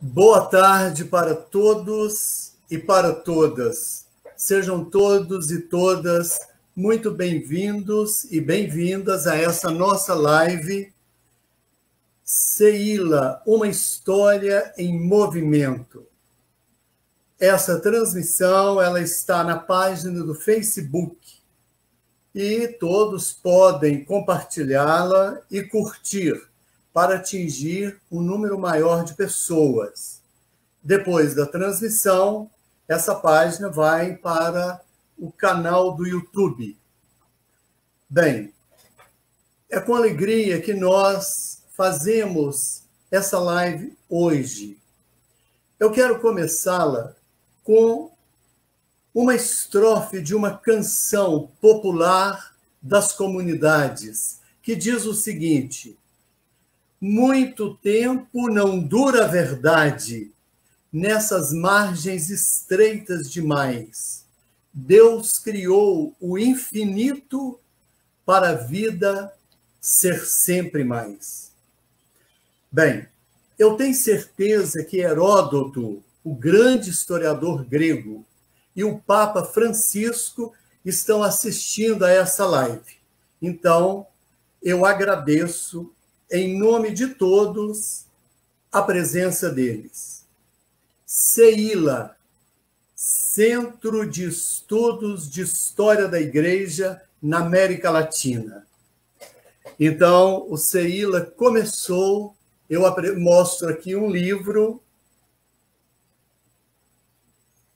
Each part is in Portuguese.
Boa tarde para todos e para todas. Sejam todos e todas muito bem-vindos e bem-vindas a essa nossa live Seila, uma história em movimento. Essa transmissão ela está na página do Facebook e todos podem compartilhá-la e curtir para atingir um número maior de pessoas. Depois da transmissão, essa página vai para o canal do YouTube. Bem, é com alegria que nós fazemos essa live hoje. Eu quero começá-la com uma estrofe de uma canção popular das comunidades, que diz o seguinte: muito tempo não dura a verdade, nessas margens estreitas demais. Deus criou o infinito para a vida ser sempre mais. Bem, eu tenho certeza que Heródoto, o grande historiador grego, e o Papa Francisco estão assistindo a essa live. Então, eu agradeço em nome de todos, a presença deles. Seila, Centro de Estudos de História da Igreja na América Latina. Então, o Seila começou, eu mostro aqui um livro,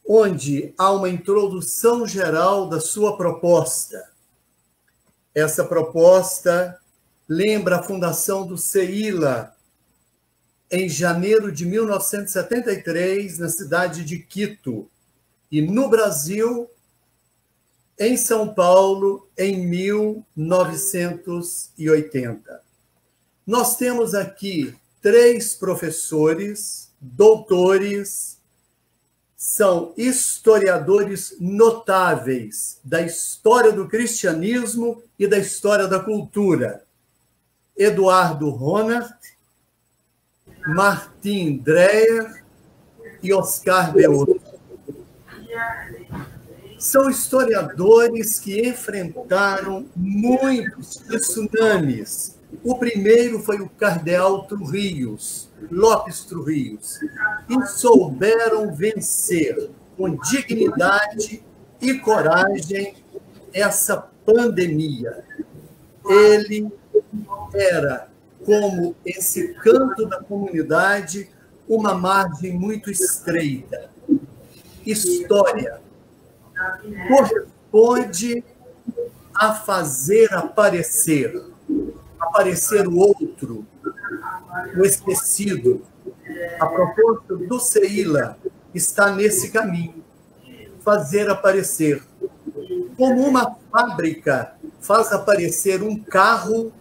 onde há uma introdução geral da sua proposta. Essa proposta lembra a fundação do Seila, em janeiro de 1973, na cidade de Quito, e no Brasil, em São Paulo, em 1980. Nós temos aqui 3 professores, doutores, são historiadores notáveis da história do cristianismo e da história da cultura. Eduardo Ronert, Martin Dreyer e Oscar Beoto. São historiadores que enfrentaram muitos tsunamis. O primeiro foi o cardeal Trujillos, Lopes Trujillos, e souberam vencer com dignidade e coragem essa pandemia. Ele era, como esse canto da comunidade, uma margem muito estreita. História corresponde a fazer aparecer o outro, o esquecido. A proposta do Seila está nesse caminho, fazer aparecer. Como uma fábrica faz aparecer um carro,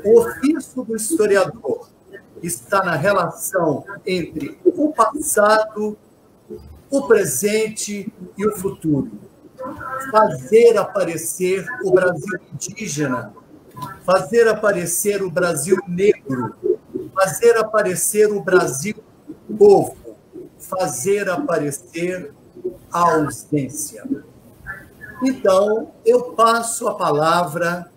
o ofício do historiador está na relação entre o passado, o presente e o futuro. Fazer aparecer o Brasil indígena, fazer aparecer o Brasil negro, fazer aparecer o Brasil povo, fazer aparecer a ausência. Então, eu passo a palavra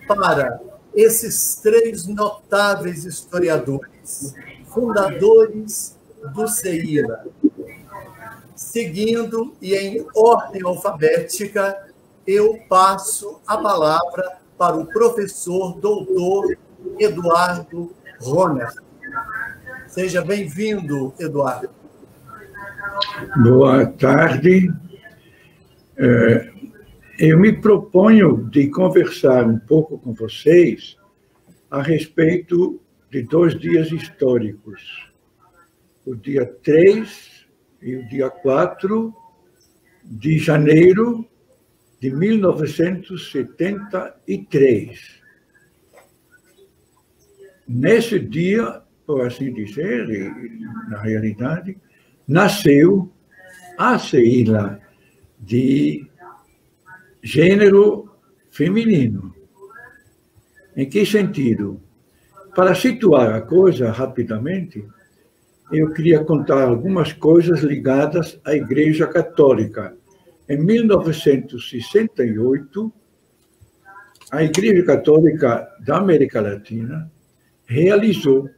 para esses 3 notáveis historiadores, fundadores do Seila. Seguindo e em ordem alfabética, eu passo a palavra para o professor doutor Eduardo Ronert. Seja bem-vindo, Eduardo. Boa tarde. Eu me proponho de conversar um pouco com vocês a respeito de 2 dias históricos, o dia 3 e o dia 4 de janeiro de 1973. Nesse dia, por assim dizer, na realidade, nasceu a Seila de gênero feminino. Em que sentido? Para situar a coisa rapidamente, eu queria contar algumas coisas ligadas à Igreja Católica. Em 1968, a Igreja Católica da América Latina realizou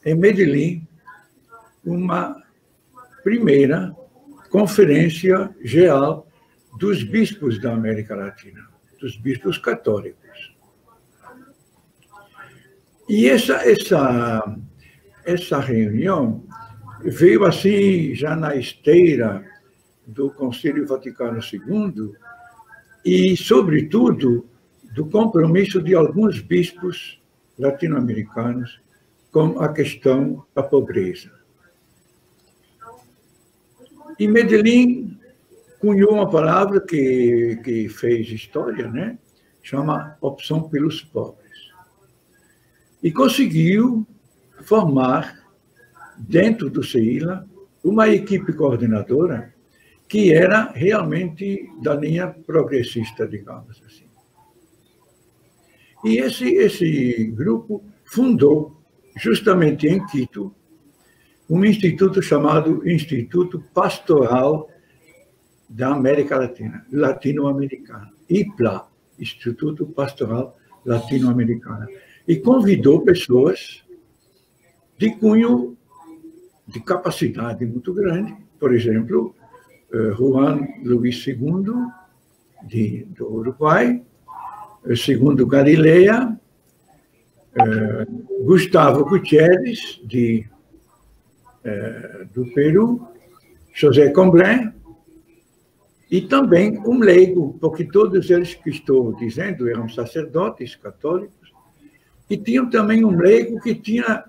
em Medellín uma primeira conferência geral dos bispos da América Latina, dos bispos católicos. E essa reunião veio assim já na esteira do Concílio Vaticano II e, sobretudo, do compromisso de alguns bispos latino-americanos com a questão da pobreza. E Medellín cunhou uma palavra que fez história, né? Chama Opção pelos Pobres. E conseguiu formar, dentro do CEILA, uma equipe coordenadora que era realmente da linha progressista, digamos assim. E esse grupo fundou, justamente em Quito, um instituto chamado Instituto Pastoral da América Latina, latino-americana, IPLA, Instituto Pastoral Latino-Americano, e convidou pessoas de cunho, de capacidade muito grande, por exemplo, Juan Luis II, do Uruguai, segundo Galileia, Gustavo Gutierrez, do Peru, José Comblain, e também um leigo, porque todos eles que estou dizendo eram sacerdotes católicos, e tinham também um leigo que tinha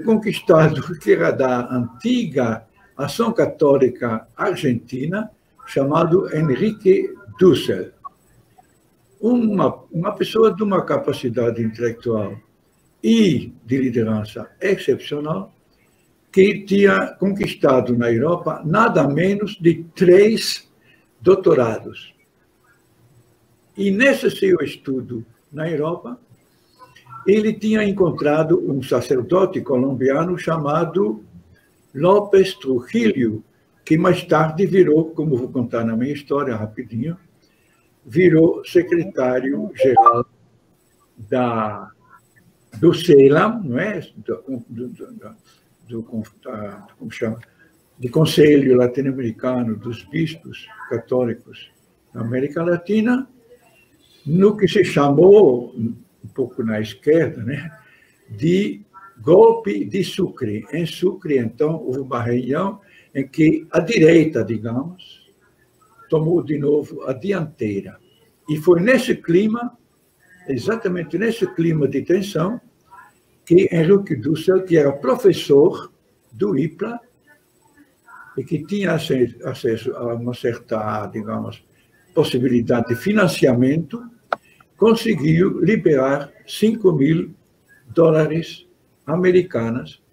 conquistado, que era da antiga Ação Católica Argentina, chamado Enrique Dussel. Uma pessoa de uma capacidade intelectual e de liderança excepcional, que tinha conquistado na Europa nada menos de 3 doutorados. E nesse seu estudo na Europa, ele tinha encontrado um sacerdote colombiano chamado López Trujillo, que mais tarde virou, como vou contar na minha história rapidinho, virou secretário-geral do CEILA, não é? Como chama? Do Conselho Latino-Americano dos Bispos Católicos da América Latina, no que se chamou, um pouco na esquerda, né, de golpe de Sucre. Em Sucre, então, houve uma reunião em que a direita, digamos, tomou de novo a dianteira. E foi nesse clima, exatamente nesse clima de tensão, que Henrique Dussel, que era professor do IPLA, e que tinha acesso a uma certa, digamos, possibilidade de financiamento, conseguiu liberar $5.000 americanos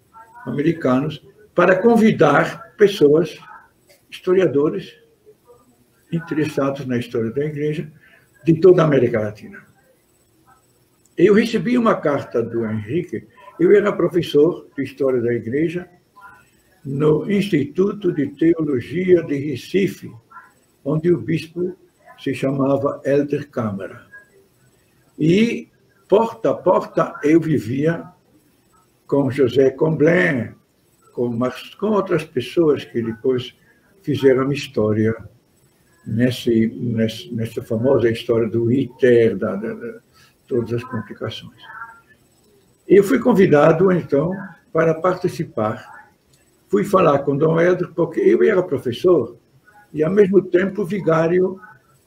para convidar pessoas, historiadores, interessados na história da Igreja, de toda a América Latina. Eu recebi uma carta do Henrique. Eu era professor de História da Igreja no Instituto de Teologia de Recife, onde o bispo se chamava Helder Câmara. E, porta a porta, eu vivia com José Comblain, com outras pessoas que depois fizeram história nessa famosa história do ITER, todas as complicações. Eu fui convidado, então, para participar. Fui falar com Dom Helder, porque eu era professor e, ao mesmo tempo, vigário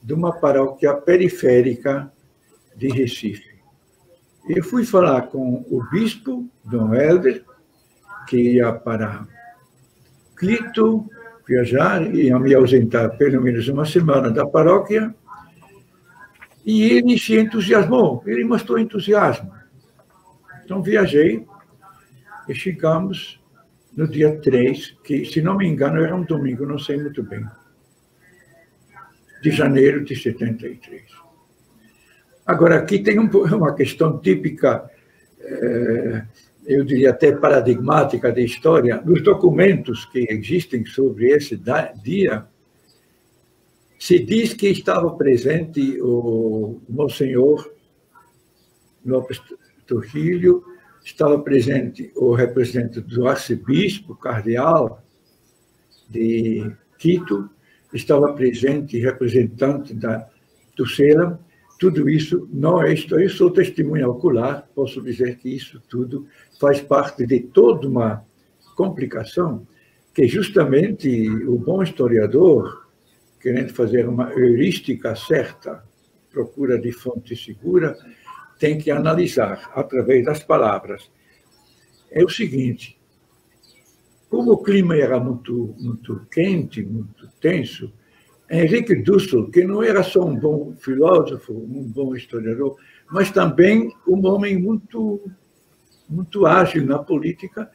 de uma paróquia periférica de Recife. Eu fui falar com o bispo, Dom Helder, que ia para Quito, viajar, ia me ausentar pelo menos uma semana da paróquia, e ele se entusiasmou, ele mostrou entusiasmo. Então, viajei e chegamos no dia 3, que, se não me engano, era um domingo, não sei muito bem, de janeiro de 73. Agora, aqui tem uma questão típica eu diria até paradigmática da história, nos documentos que existem sobre esse dia, se diz que estava presente o Monsenhor Lopes Trujillo, estava presente o representante do arcebispo, cardeal de Quito, estava presente representante do CELAM. Tudo isso não é história, eu sou testemunha ocular, posso dizer que isso tudo faz parte de toda uma complicação que justamente o bom historiador, querendo fazer uma heurística certa, procura de fonte segura, tem que analisar através das palavras. É o seguinte, como o clima era muito quente, muito tenso, Henrique Dussel, que não era só um bom filósofo, um bom historiador, mas também um homem muito ágil na política,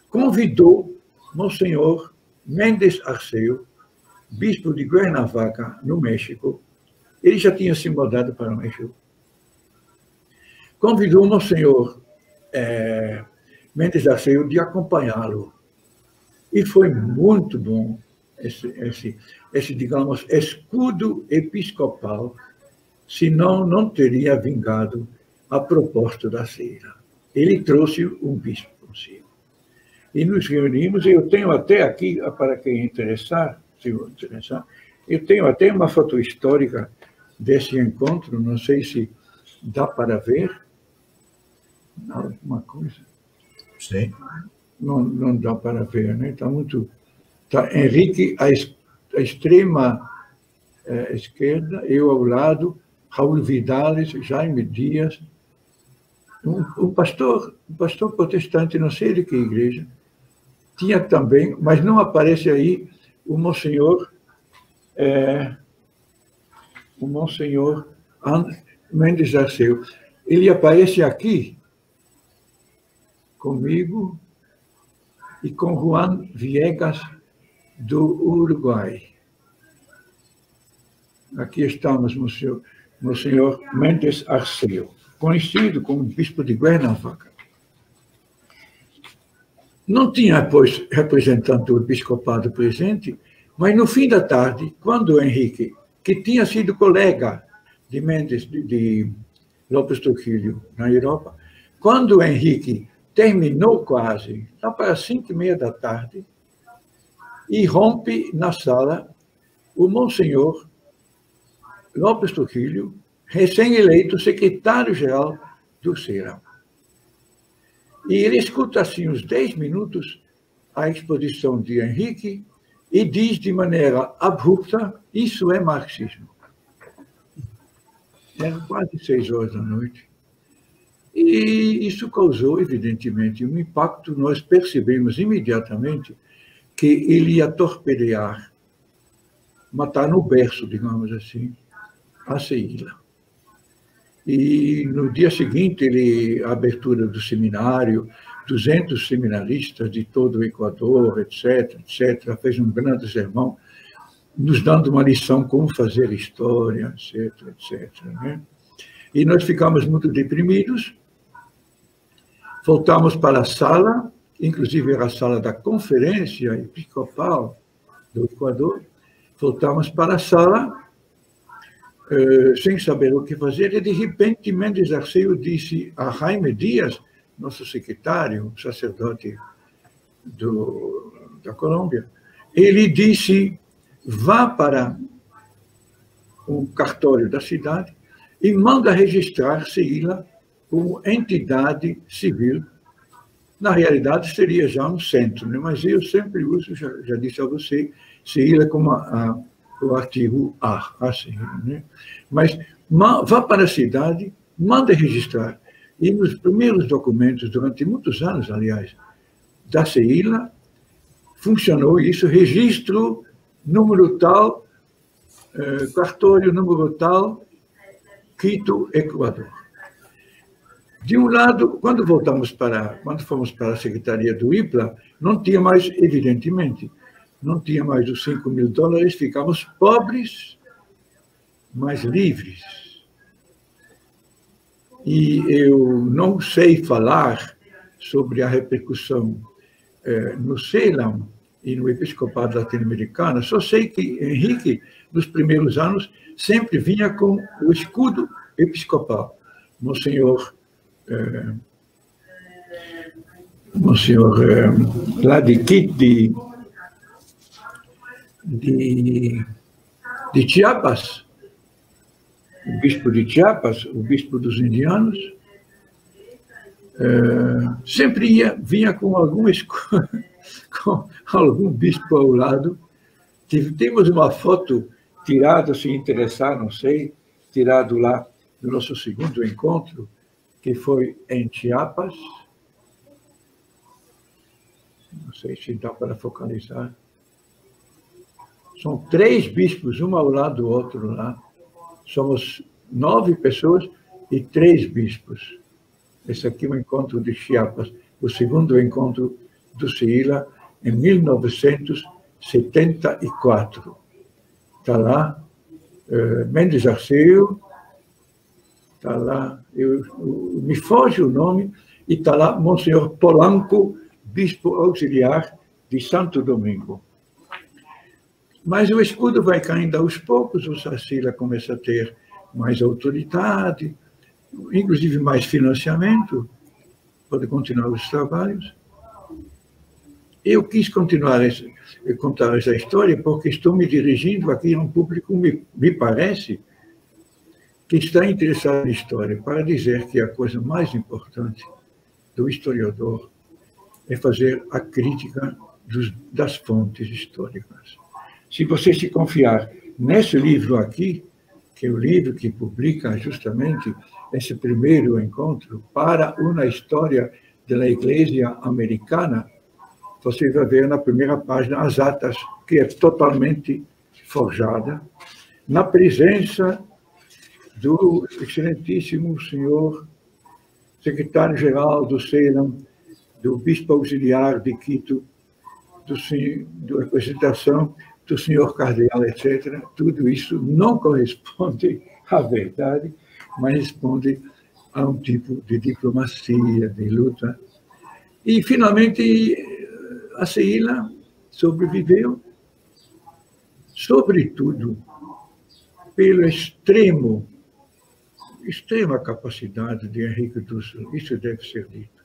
convidou Monsenhor Méndez Arceo, bispo de Cuernavaca, no México. Ele já tinha se mudado para o México. Convidou Monsenhor Méndez Arceo de acompanhá-lo. E foi muito bom esse, digamos, escudo episcopal, senão não teria vingado a proposta da ceia. Ele trouxe um bispo consigo. E nos reunimos, e eu tenho até aqui, para quem interessar, eu tenho até uma foto histórica desse encontro, não sei se dá para ver alguma coisa. Sim. Não dá para ver, né? Está muito... Está Henrique à extrema esquerda, eu ao lado, Raul Vidales, Jaime Dias, um pastor protestante, não sei de que igreja, tinha também, mas não aparece aí, o Monsenhor Méndez Arceo. Ele aparece aqui comigo e com Juan Viegas, do Uruguai. Aqui estamos, Monsenhor Méndez Arceo, conhecido como bispo de Cuernavaca. Não tinha, pois, representante do episcopado presente, mas no fim da tarde, quando Henrique, que tinha sido colega de Méndez, de Lopes Trujillo, na Europa, quando Henrique terminou quase, lá para as 5:30 da tarde, irrompe na sala o Monsenhor Lopes Trujillo, recém-eleito secretário-geral do CELAM. E ele escuta, assim, uns 10 minutos, a exposição de Henrique e diz de maneira abrupta, isso é marxismo. Eram quase 6 horas da noite. E isso causou, evidentemente, um impacto. Nós percebemos imediatamente que ele ia torpedear, matar no berço, digamos assim, a Ceila. E no dia seguinte, a abertura do seminário, 200 seminaristas de todo o Equador, etc., fez um grande sermão, nos dando uma lição como fazer história, etc., né? E nós ficamos muito deprimidos, voltamos para a sala, inclusive era a sala da Conferência Episcopal do Equador, voltamos para a sala, sem saber o que fazer, e de repente Méndez Arceo disse a Jaime Dias, nosso secretário, sacerdote da Colômbia, ele disse, vá para um cartório da cidade e manda registrar Ceila como entidade civil. Na realidade, seria já um centro, né? Mas eu sempre uso, já disse a você, Ceila como o artigo A, assim, né? Mas vá para a cidade, manda registrar. E nos primeiros documentos, durante muitos anos, aliás, da Ceila, funcionou isso, registro, número tal, cartório, número tal, Quito, Equador. De um lado, quando fomos para a Secretaria do IPLA, não tinha mais, evidentemente, não tinha mais os $5.000, ficamos pobres, mas livres. E eu não sei falar sobre a repercussão no Ceilão e no episcopado latino-americano. Só sei que Henrique, nos primeiros anos, sempre vinha com o escudo episcopal. Monsenhor lá de Chiapas, o bispo de Chiapas, o bispo dos indianos, sempre vinha com com algum bispo ao lado. Temos uma foto tirada, se interessar, não sei, tirado lá do nosso segundo encontro, que foi em Chiapas. Não sei se dá para focalizar. São 3 bispos, um ao lado do outro lá. Somos 9 pessoas e 3 bispos. Esse aqui é o encontro de Chiapas, o segundo encontro do CEILA, em 1974. Está lá Mendes Arceu, está lá, me foge o nome, e está lá Monsenhor Polanco, bispo auxiliar de Santo Domingo. Mas o escudo vai caindo aos poucos, o CEILA começa a ter mais autoridade, inclusive mais financiamento, pode continuar os trabalhos. Eu quis contar essa história porque estou me dirigindo aqui a um público, me parece, que está interessado em história, para dizer que a coisa mais importante do historiador é fazer a crítica das fontes históricas. Se você se confiar nesse livro aqui, que é o livro que publica justamente esse primeiro encontro para uma história da Igreja americana, você vai ver na primeira página as atas, que é totalmente forjada, na presença do excelentíssimo senhor secretário-geral do CEILA, do bispo auxiliar de Quito, da representação do senhor cardeal, etc. Tudo isso não corresponde à verdade, mas responde a um tipo de diplomacia, de luta. E, finalmente, a CEILA sobreviveu, sobretudo, pela extrema capacidade de Henrique Dussel. Isso deve ser dito.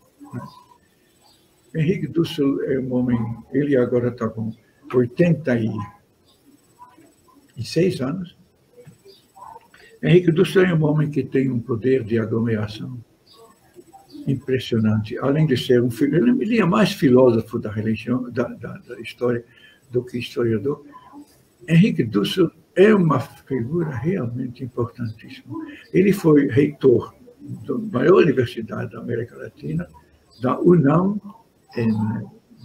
Henrique Dussel é um homem, ele agora está com 86 anos. Henrique Dussel é um homem que tem um poder de aglomeração impressionante. Além de ser ele é mais filósofo da religião, da história, do que historiador. Henrique Dussel é uma figura realmente importantíssima. Ele foi reitor da maior universidade da América Latina, da UNAM, em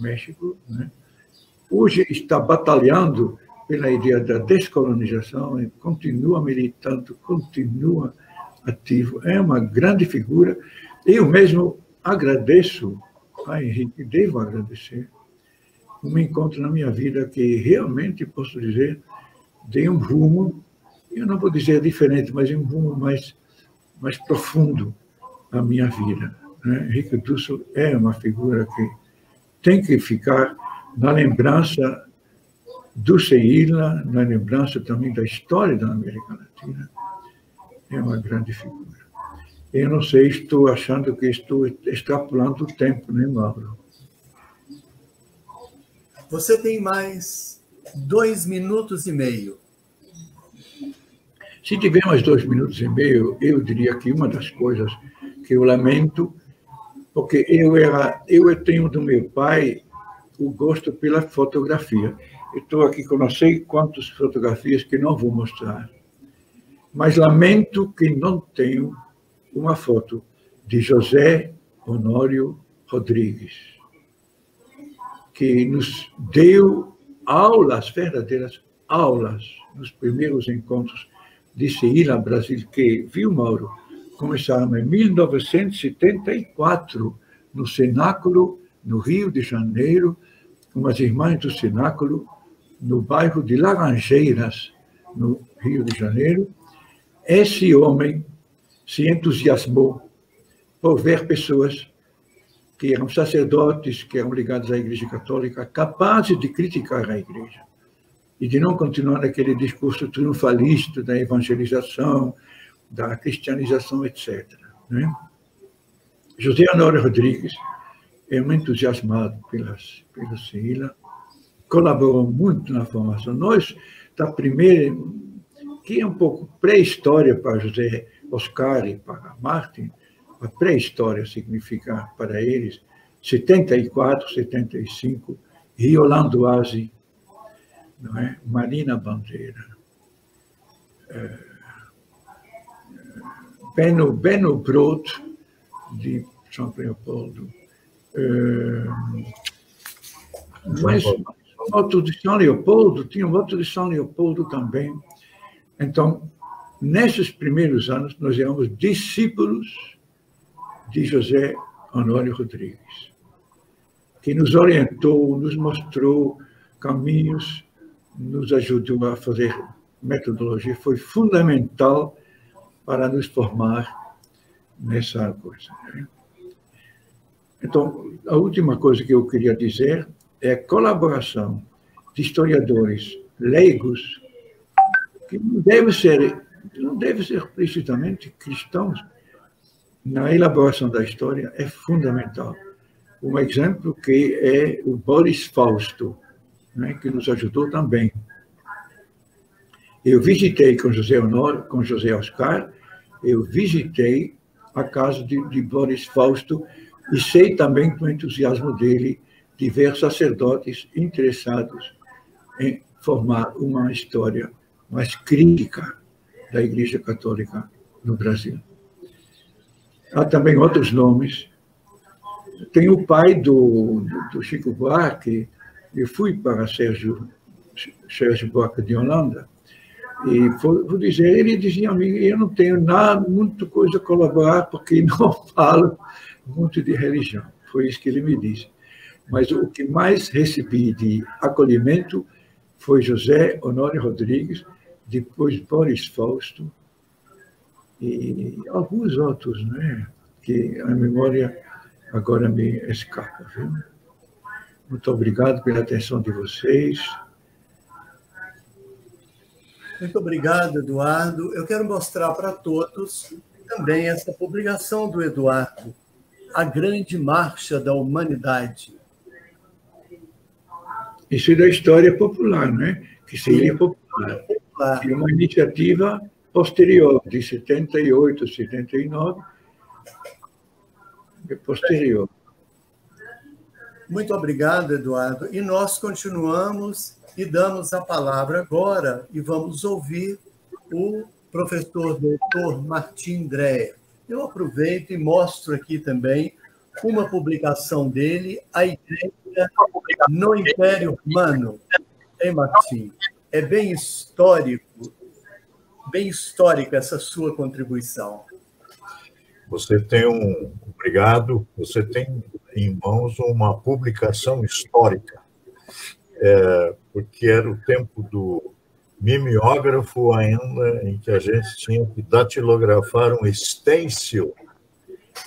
México, né? Hoje está batalhando pela ideia da descolonização e continua militando, continua ativo. É uma grande figura. Eu mesmo agradeço a Henrique, devo agradecer, um encontro na minha vida que realmente, posso dizer, deu um rumo, eu não vou dizer diferente, mas um rumo mais profundo à minha vida. Né? Henrique Dussel é uma figura que tem que ficar na lembrança do CEILA, na lembrança também da história da América Latina. É uma grande figura. Eu não sei, estou achando que estou extrapolando o tempo, né, Mauro? Você tem mais 2 minutos e meio. Se tiver mais 2 minutos e meio, eu diria que uma das coisas que eu lamento, porque eu tenho do meu pai o gosto pela fotografia. Estou aqui com não sei quantas fotografias que não vou mostrar, mas lamento que não tenho uma foto de José Honório Rodrigues, que nos deu aulas, verdadeiras aulas, nos primeiros encontros de CEILA Brasil, que, viu, Mauro, começaram em 1974, no Cenáculo, no Rio de Janeiro, com as irmãs do Cenáculo, no bairro de Laranjeiras, no Rio de Janeiro. Esse homem se entusiasmou por ver pessoas que eram sacerdotes, que eram ligados à Igreja Católica, capazes de criticar a Igreja e de não continuar naquele discurso triunfalista da evangelização, da cristianização, etc. Né? José Honório Rodrigues é um entusiasmado pela CILA, colaborou muito na formação. Nós, da primeira, que é um pouco pré-história para José Oscar e para Martin, a pré-história significa para eles 74, 75, Rio Landoise, não é? Marina Bandeira, Beno Brod, de São Leopoldo, mas outro de São Leopoldo, tinha outro de São Leopoldo também. Então, nesses primeiros anos, nós éramos discípulos de José Honório Rodrigues, que nos orientou, nos mostrou caminhos, nos ajudou a fazer metodologia, foi fundamental para nos formar nessa coisa. Né? Então, a última coisa que eu queria dizer é a colaboração de historiadores leigos, que não devem ser explicitamente cristãos, na elaboração da história, é fundamental. Um exemplo que é o Boris Fausto, né, que nos ajudou também. Eu visitei com José Honório, com José Oscar, eu visitei a casa de Boris Fausto e sei também, com o entusiasmo dele, de ver sacerdotes interessados em formar uma história mais crítica da Igreja Católica no Brasil. Há também outros nomes. Tem o pai do Chico Buarque. Eu fui para Sérgio Buarque de Holanda e vou dizer, ele dizia a mim, eu não tenho muita coisa a colaborar porque não falo muito de religião. Foi isso que ele me disse. Mas o que mais recebi de acolhimento foi José Honório Rodrigues, depois Boris Fausto e alguns outros, né, que a memória agora me escapa. Viu? Muito obrigado pela atenção de vocês. Muito obrigado, Eduardo. Eu quero mostrar para todos também essa publicação do Eduardo, A Grande Marcha da Humanidade. Isso é da história popular, né? Que seria popular. É uma iniciativa posterior, de 78, 79, é posterior. Muito obrigado, Eduardo. E nós continuamos e damos a palavra agora e vamos ouvir o professor doutor Martim Dreher. Eu aproveito e mostro aqui também uma publicação dele, A Igreja no Império Romano. Hein, Martim? É bem histórica essa sua contribuição. Obrigado, você tem em mãos uma publicação histórica, porque era o tempo do mimeógrafo ainda, em que a gente tinha que datilografar um stencil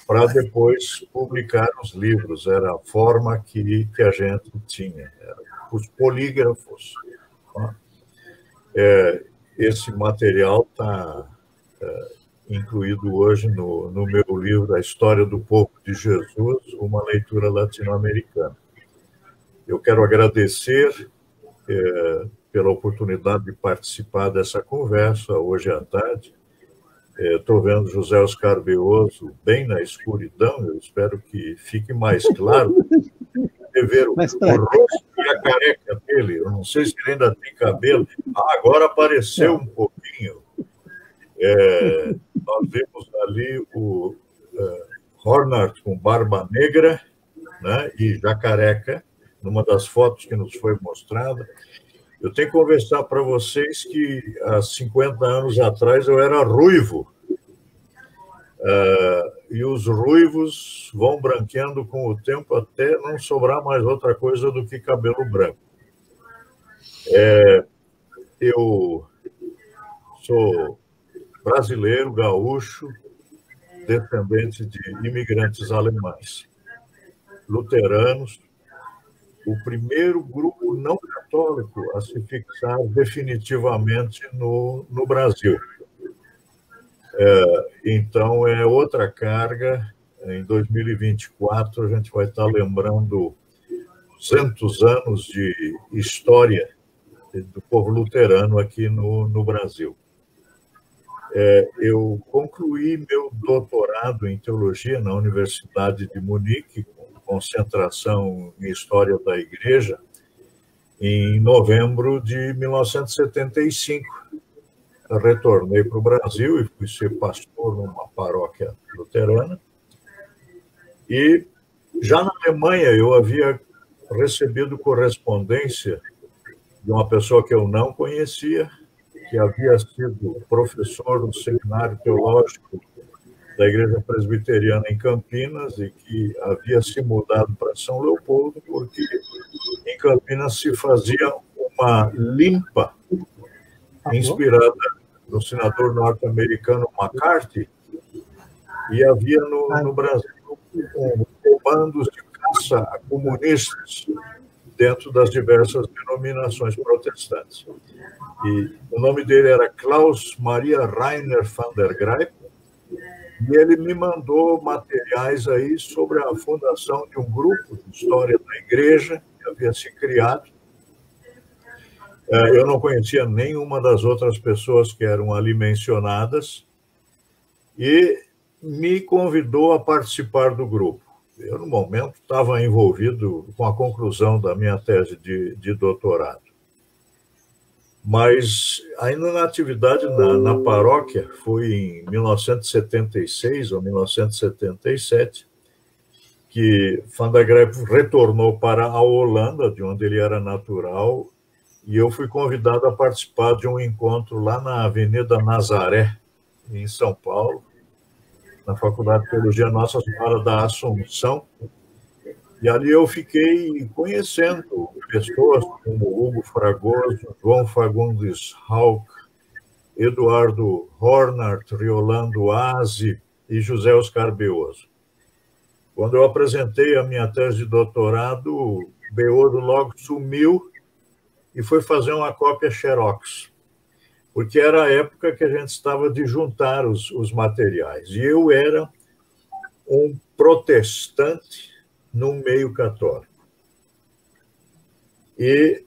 para depois publicar os livros, era a forma que a gente tinha, os polígrafos. Esse material está incluído hoje no meu livro A História do Povo de Jesus, uma leitura latino-americana. Eu quero agradecer pela oportunidade de participar dessa conversa hoje à tarde. Estou vendo José Oscar Beoso bem na escuridão, eu espero que fique mais claro. Ver o rosto e a careca dele, eu não sei se ele ainda tem cabelo. Agora apareceu um pouquinho. Nós vemos ali o Hornert com barba negra, né, e já careca, numa das fotos que nos foi mostrada. Eu tenho que conversar para vocês que há 50 anos atrás eu era ruivo. E os ruivos vão branqueando com o tempo até não sobrar mais outra coisa do que cabelo branco. Eu sou brasileiro, gaúcho, descendente de imigrantes alemães. luteranos, o primeiro grupo não católico a se fixar definitivamente no Brasil. Então, é outra carga. Em 2024, a gente vai estar lembrando 200 anos de história do povo luterano aqui no Brasil. Eu concluí meu doutorado em teologia na Universidade de Munique, com concentração em História da Igreja, em novembro de 1975. Eu retornei para o Brasil e fui ser pastor numa paróquia luterana. E já na Alemanha eu havia recebido correspondência de uma pessoa que eu não conhecia, que havia sido professor no seminário teológico da Igreja Presbiteriana em Campinas e que havia se mudado para São Leopoldo porque em Campinas se fazia uma limpa inspirada no senador norte-americano McCarthy, e havia no Brasil comandos de caça a comunistas dentro das diversas denominações protestantes. E o nome dele era Klaus Maria Rainer van der Grijp, e ele me mandou materiais aí sobre a fundação de um grupo de história da igreja que havia se criado. Eu não conhecia nenhuma das outras pessoas que eram ali mencionadas e me convidou a participar do grupo. Eu, no momento, estava envolvido com a conclusão da minha tese de doutorado. Mas, ainda na atividade na paróquia, foi em 1976 ou 1977, que Van der Grijp retornou para a Holanda, de onde ele era natural, e eu fui convidado a participar de um encontro lá na Avenida Nazaré, em São Paulo, na Faculdade de Teologia Nossa Senhora da Assunção. E ali eu fiquei conhecendo pessoas como Hugo Fragoso, João Fagundes Hauck, Eduardo Hornart, Riolando Aze e José Oscar Beoso. Quando eu apresentei a minha tese de doutorado, Beoso logo sumiu e foi fazer uma cópia xerox, porque era a época que a gente estava de juntar os materiais. E eu era um protestante no meio católico. E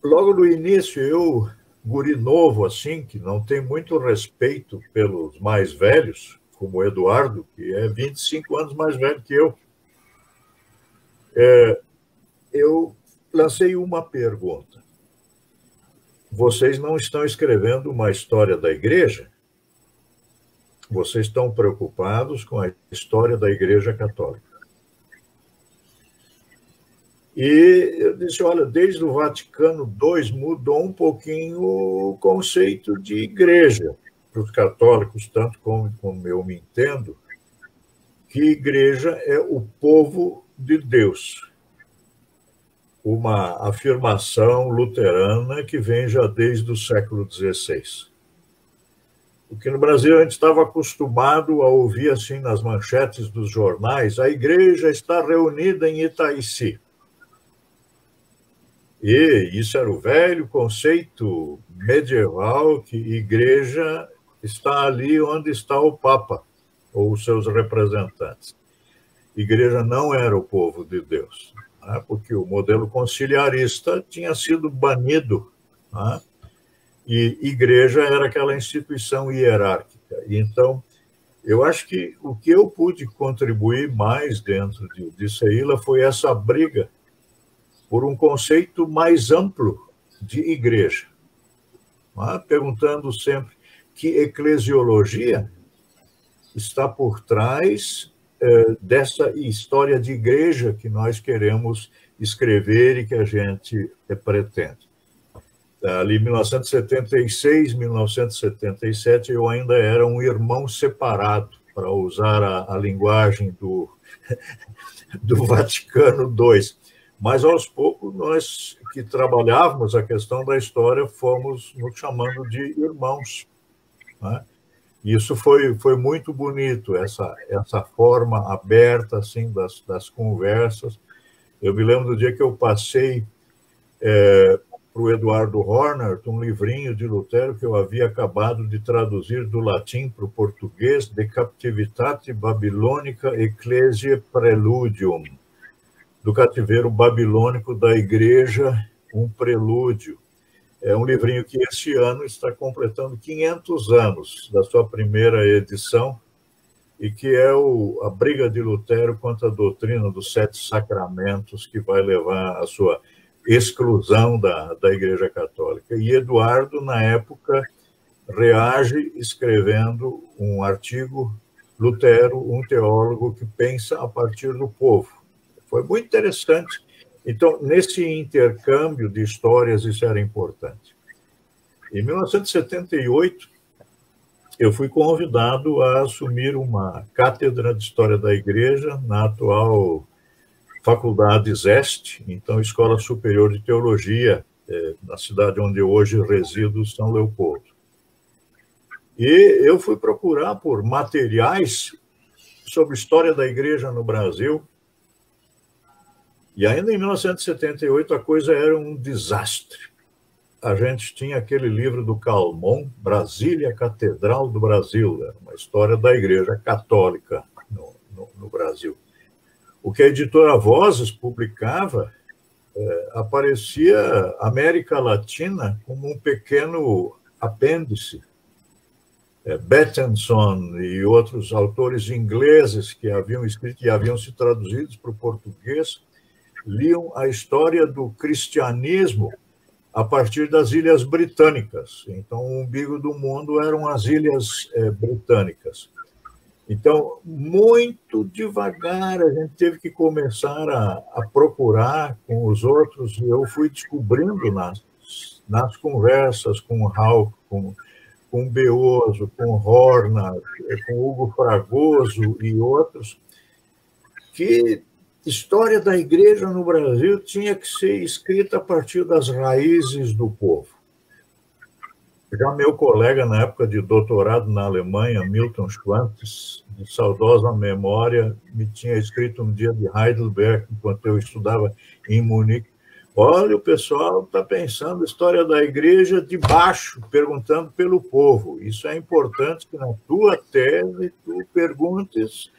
logo no início, eu, guri novo assim, que não tem muito respeito pelos mais velhos, como o Eduardo, que é 25 anos mais velho que eu lancei uma pergunta. Vocês não estão escrevendo uma história da igreja? Vocês estão preocupados com a história da Igreja Católica. E eu disse, olha, desde o Vaticano II mudou um pouquinho o conceito de igreja para os católicos, tanto como eu me entendo, que igreja é o povo de Deus. Uma afirmação luterana que vem já desde o século XVI. Porque no Brasil a gente estava acostumado a ouvir assim nas manchetes dos jornais, a igreja está reunida em Itaici. E isso era o velho conceito medieval que igreja está ali onde está o Papa ou os seus representantes. Igreja não era o povo de Deus, né? Porque o modelo conciliarista tinha sido banido, né? E igreja era aquela instituição hierárquica. E então, eu acho que o que eu pude contribuir mais dentro de Seila foi essa briga por um conceito mais amplo de igreja, né? Perguntando sempre que eclesiologia está por trás dessa história de igreja que nós queremos escrever e que a gente pretende. Ali em 1976, 1977, eu ainda era um irmão separado, para usar a linguagem do Vaticano II. Mas, aos poucos, nós que trabalhávamos a questão da história fomos nos chamando de irmãos, né? Isso foi muito bonito, essa forma aberta assim, das conversas. Eu me lembro do dia que eu passei para o Eduardo Horner um livrinho de Lutero que eu havia acabado de traduzir do latim para o português, De Captivitate Babilônica Ecclesiae Preludium, do cativeiro babilônico da Igreja, um prelúdio. É um livrinho que este ano está completando 500 anos da sua primeira edição e que é a briga de Lutero contra a doutrina dos 7 sacramentos que vai levar à sua exclusão da Igreja Católica. E Eduardo, na época, reage escrevendo um artigo, Lutero, um teólogo que pensa a partir do povo. Foi muito interessante. Então, nesse intercâmbio de histórias, isso era importante. Em 1978, eu fui convidado a assumir uma cátedra de História da Igreja na atual Faculdade Zeste, então Escola Superior de Teologia, na cidade onde hoje resido, São Leopoldo. E eu fui procurar por materiais sobre história da Igreja no Brasil. E ainda em 1978 a coisa era um desastre. A gente tinha aquele livro do Calmon, Brasília, Catedral do Brasil, era uma história da Igreja Católica no Brasil. O que a editora Vozes publicava aparecia América Latina como um pequeno apêndice. Bettenson e outros autores ingleses que haviam escrito e haviam se traduzidos para o português liam a história do cristianismo a partir das Ilhas Britânicas. Então, o umbigo do mundo eram as Ilhas Britânicas. Então, muito devagar, a gente teve que começar a procurar com os outros, e eu fui descobrindo nas conversas com o Rauch, com Beoso, com Horner, com Hugo Fragoso e outros, que história da Igreja no Brasil tinha que ser escrita a partir das raízes do povo. Já meu colega, na época de doutorado na Alemanha, Milton Schwantes, de saudosa memória, me tinha escrito um dia de Heidelberg, enquanto eu estudava em Munique. Olha, o pessoal está pensando história da Igreja de baixo, perguntando pelo povo. Isso é importante que na tua tese tu perguntes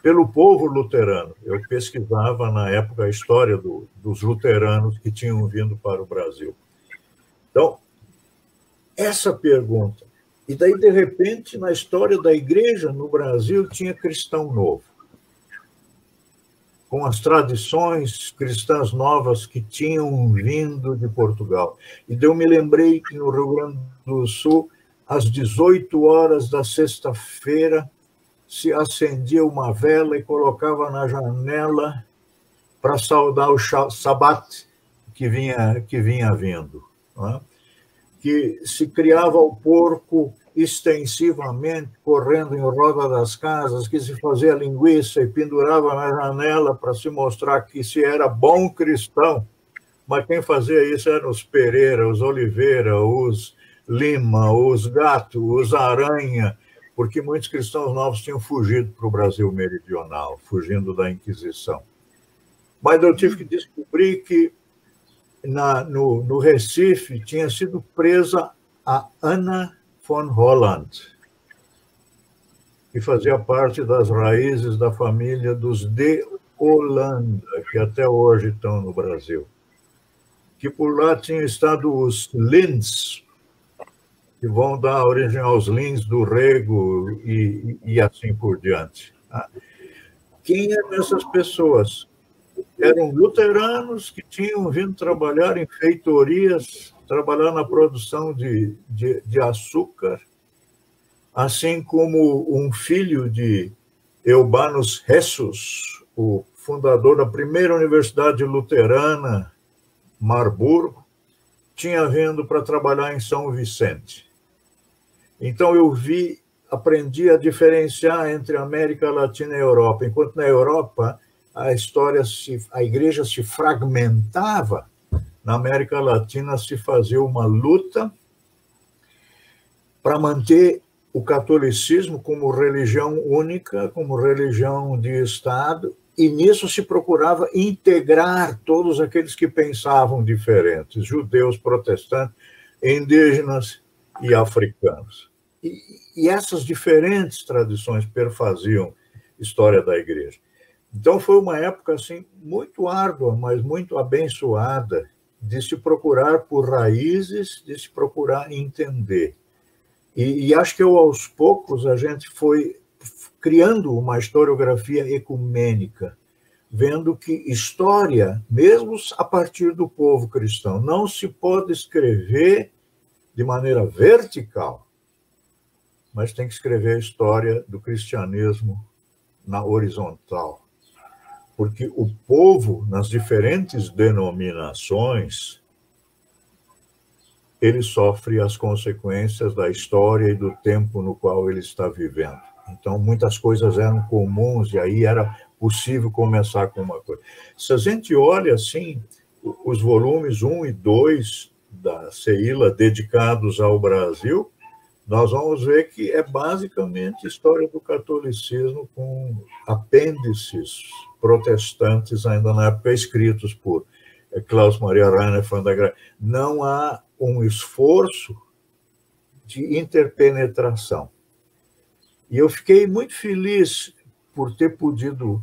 pelo povo luterano. Eu pesquisava, na época, a história dos luteranos que tinham vindo para o Brasil. Então, essa pergunta. E daí, de repente, na história da Igreja no Brasil, tinha cristão novo, com as tradições cristãs novas que tinham vindo de Portugal. E daí eu me lembrei que no Rio Grande do Sul, às 18 horas da sexta-feira, se acendia uma vela e colocava na janela para saudar o Shabat que vinha vindo. Não é? Que se criava o porco extensivamente, correndo em roda das casas, que se fazia linguiça e pendurava na janela para se mostrar que se era bom cristão. Mas quem fazia isso eram os Pereira, os Oliveira, os Lima, os Gato, os Aranha, porque muitos cristãos novos tinham fugido para o Brasil meridional, fugindo da Inquisição. Mas eu tive que descobrir que no Recife tinha sido presa a Ana von Holland, que fazia parte das raízes da família dos de Holanda, que até hoje estão no Brasil. Que por lá tinham estado os Lins, que vão dar origem aos Lins do Rego e assim por diante. Quem eram essas pessoas? Eram luteranos que tinham vindo trabalhar em feitorias, trabalhar na produção de açúcar, assim como um filho de Eubanus Ressus, o fundador da primeira universidade luterana, Marburgo, tinha vindo para trabalhar em São Vicente. Então eu aprendi a diferenciar entre América Latina e Europa. Enquanto na Europa a igreja se fragmentava, na América Latina se fazia uma luta para manter o catolicismo como religião única, como religião de Estado, e nisso se procurava integrar todos aqueles que pensavam diferentes, judeus, protestantes, indígenas e africanos. E essas diferentes tradições perfaziam a história da igreja. Então foi uma época assim muito árdua, mas muito abençoada, de se procurar por raízes, de se procurar entender. E acho que aos poucos a gente foi criando uma historiografia ecumênica, vendo que história, mesmo a partir do povo cristão, não se pode escrever de maneira vertical, mas tem que escrever a história do cristianismo na horizontal. Porque o povo, nas diferentes denominações, ele sofre as consequências da história e do tempo no qual ele está vivendo. Então, muitas coisas eram comuns e aí era possível começar com uma coisa. Se a gente olha, assim, os volumes 1 e 2 da Seila dedicados ao Brasil, nós vamos ver que é basicamente história do catolicismo com apêndices protestantes, ainda na época escritos por Klaus Maria Rainer von der Graaf. Não há um esforço de interpenetração. E eu fiquei muito feliz por ter podido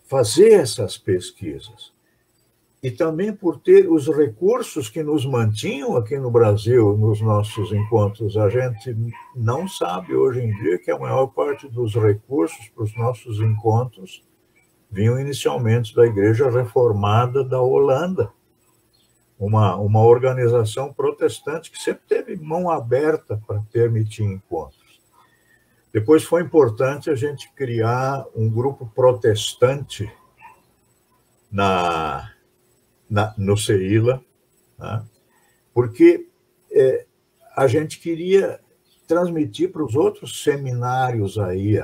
fazer essas pesquisas. E também por ter os recursos que nos mantinham aqui no Brasil, nos nossos encontros. A gente não sabe hoje em dia que a maior parte dos recursos para os nossos encontros vinham inicialmente da Igreja Reformada da Holanda, uma organização protestante que sempre teve mão aberta para permitir encontros. Depois foi importante a gente criar um grupo protestante no Seila, né? Porque a gente queria transmitir para os outros seminários aí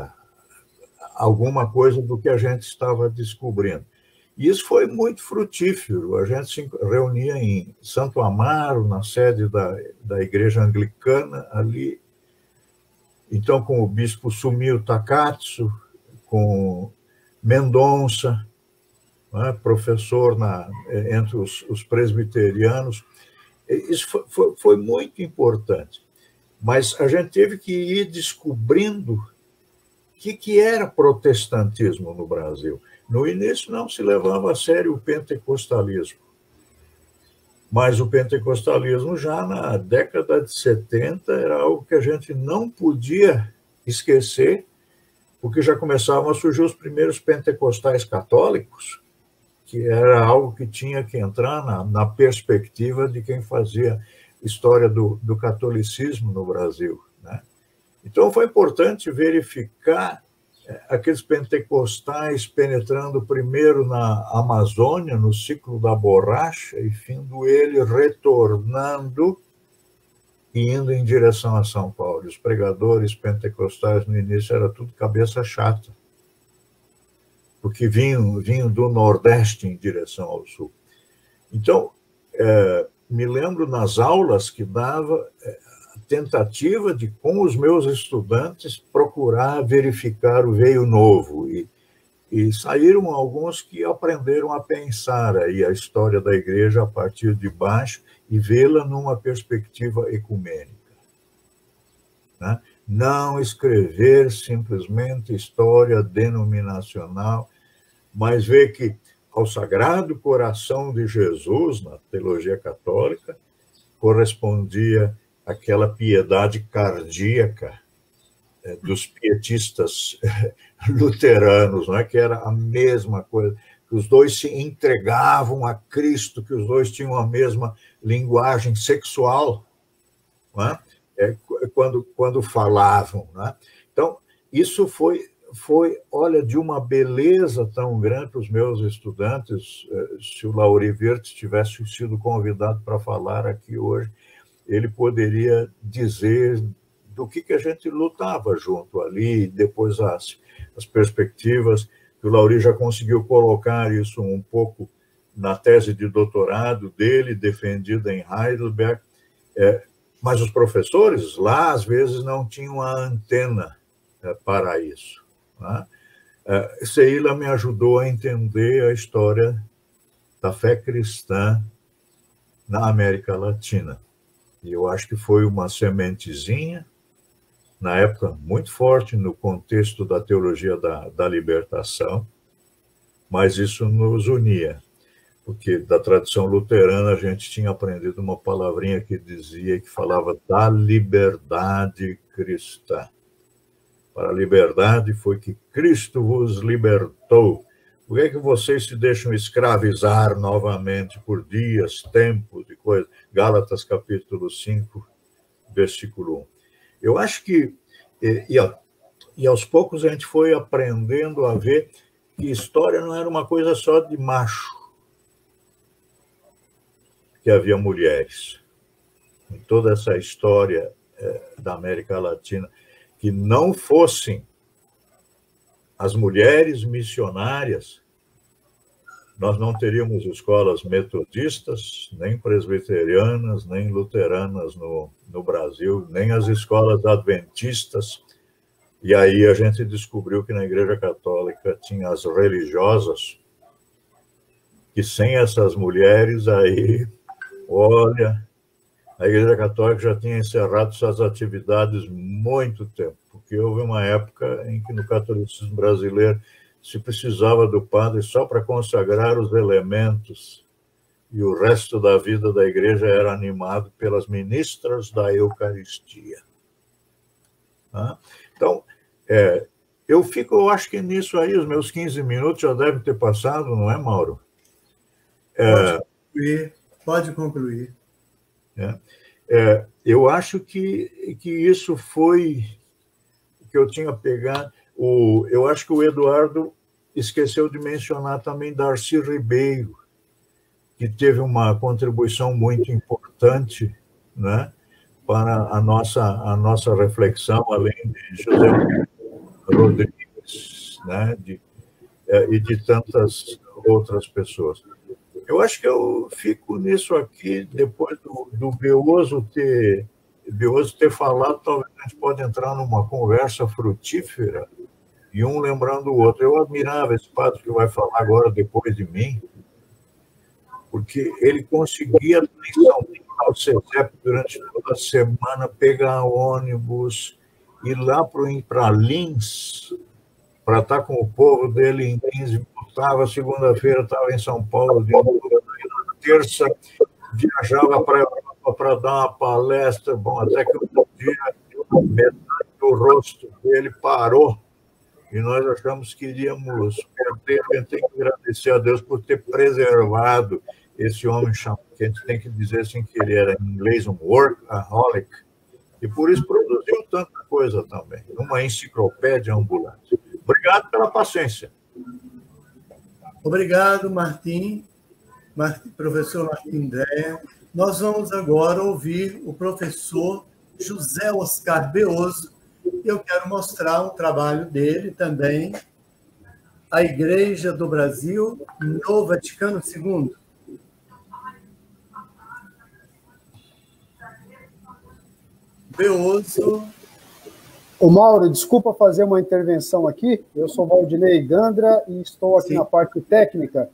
alguma coisa do que a gente estava descobrindo. E isso foi muito frutífero. A gente se reunia em Santo Amaro, na sede da Igreja Anglicana, ali. Então, com o bispo Sumio Takatsu, com Mendonça, né, professor entre os presbiterianos. Isso foi muito importante. Mas a gente teve que ir descobrindo o que era protestantismo no Brasil. No início não se levava a sério o pentecostalismo. Mas o pentecostalismo já na década de 70 era algo que a gente não podia esquecer, porque já começavam a surgir os primeiros pentecostais católicos, que era algo que tinha que entrar na perspectiva de quem fazia história do catolicismo no Brasil, né? Então foi importante verificar aqueles pentecostais penetrando primeiro na Amazônia, no ciclo da borracha, e findo ele retornando e indo em direção a São Paulo. Os pregadores pentecostais no início era tudo cabeça chata, porque vinham do Nordeste em direção ao Sul. Então, me lembro nas aulas que dava a tentativa de, com os meus estudantes, procurar verificar o veio novo. E saíram alguns que aprenderam a pensar aí a história da igreja a partir de baixo e vê-la numa perspectiva ecumênica, né? Não escrever simplesmente história denominacional, mas ver que ao Sagrado Coração de Jesus, na teologia católica, correspondia aquela piedade cardíaca dos pietistas luteranos, não é? Que era a mesma coisa, que os dois se entregavam a Cristo, que os dois tinham a mesma linguagem sexual, não é? Quando falavam, né? Então, isso foi, olha, de uma beleza tão grande para os meus estudantes. Se o Lauri Wirtz tivesse sido convidado para falar aqui hoje, ele poderia dizer do que a gente lutava junto ali, depois as perspectivas, que o Lauri já conseguiu colocar isso um pouco na tese de doutorado dele, defendida em Heidelberg, Mas os professores lá, às vezes, não tinham a antena para isso. Né? Sheila me ajudou a entender a história da fé cristã na América Latina. E eu acho que foi uma sementezinha, na época, muito forte no contexto da teologia da libertação, mas isso nos unia, porque da tradição luterana a gente tinha aprendido uma palavrinha que dizia, que falava da liberdade cristã. Para a liberdade foi que Cristo vos libertou. Por que é que vocês se deixam escravizar novamente por dias, tempos e coisas? Gálatas capítulo 5, versículo 1. Eu acho que, e aos poucos a gente foi aprendendo a ver que história não era uma coisa só de macho, que havia mulheres. Em toda essa história da América Latina, que não fossem as mulheres missionárias, nós não teríamos escolas metodistas, nem presbiterianas, nem luteranas no Brasil, nem as escolas adventistas. E aí a gente descobriu que na Igreja Católica tinha as religiosas, que sem essas mulheres aí, olha, a Igreja Católica já tinha encerrado suas atividades muito tempo, porque houve uma época em que no catolicismo brasileiro se precisava do padre só para consagrar os elementos, e o resto da vida da igreja era animado pelas ministras da Eucaristia. Então, eu acho que nisso aí, os meus 15 minutos já devem ter passado, não é, Mauro? Pode concluir. Eu acho que isso foi que eu tinha pegado. Eu acho que o Eduardo esqueceu de mencionar também Darcy Ribeiro, que teve uma contribuição muito importante, né, para a nossa reflexão, além de José Rodrigues, né, e de tantas outras pessoas. Eu acho que eu fico nisso aqui, depois do Beoso ter falado, talvez a gente pode entrar numa conversa frutífera, e um lembrando o outro. Eu admirava esse padre que vai falar agora, depois de mim, porque ele conseguia em São Paulo, CESEP, durante toda a semana, pegar ônibus, ir lá para Lins, para estar com o povo dele em Lins, voltava, segunda-feira estava em São Paulo, de novo, na terça viajava para a Europa para dar uma palestra, bom, até que um dia metade do rosto dele parou, e nós achamos que iríamos perder. A gente tem que agradecer a Deus por ter preservado esse homem, que a gente tem que dizer assim, que ele era, em inglês, um workaholic, e por isso produziu tanta coisa também, uma enciclopédia ambulante. Obrigado pela paciência. Obrigado, Martim, professor Martim Dreia. Nós vamos agora ouvir o professor José Oscar Beoso. Eu quero mostrar um trabalho dele também, A Igreja do Brasil no Vaticano II. Beoso. Ô Mauro, desculpa fazer uma intervenção aqui. Eu sou Valdinei Gandra e estou aqui na parte técnica.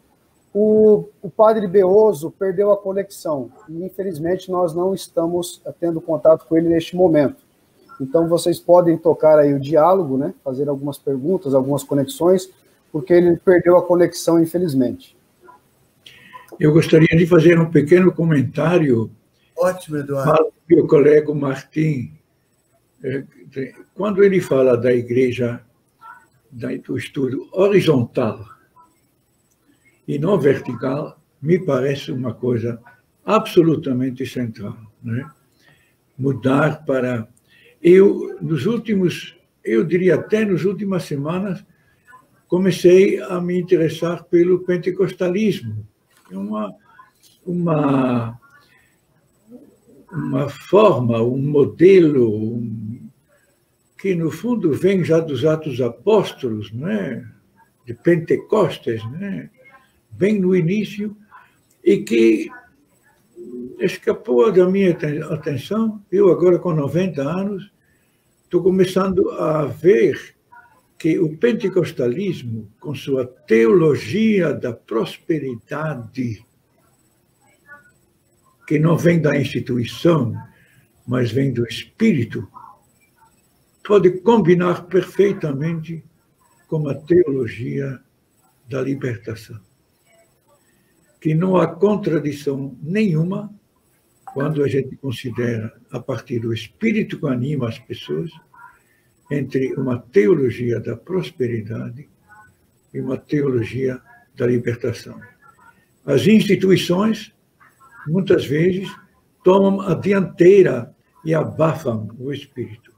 O padre Beoso perdeu a conexão e, infelizmente, nós não estamos tendo contato com ele neste momento. Então, vocês podem tocar aí o diálogo, né? Fazer algumas perguntas, algumas conexões, porque ele perdeu a conexão, infelizmente. Eu gostaria de fazer um pequeno comentário. Ótimo, Eduardo. Para o meu colega Martim. Quando ele fala da igreja, do estudo horizontal e não vertical, me parece uma coisa absolutamente central, né? Mudar para... Eu diria até nas últimas semanas, comecei a me interessar pelo pentecostalismo. Uma forma, um modelo que, no fundo, vem já dos Atos Apóstolos, né? De Pentecostes, né? Bem no início, e que escapou da minha atenção. Eu, agora com 90 anos, estou começando a ver que o pentecostalismo, com sua teologia da prosperidade, que não vem da instituição, mas vem do espírito, pode combinar perfeitamente com a teologia da libertação. Que não há contradição nenhuma quando a gente considera, a partir do espírito que anima as pessoas, entre uma teologia da prosperidade e uma teologia da libertação. As instituições, muitas vezes, tomam a dianteira e abafam o espírito.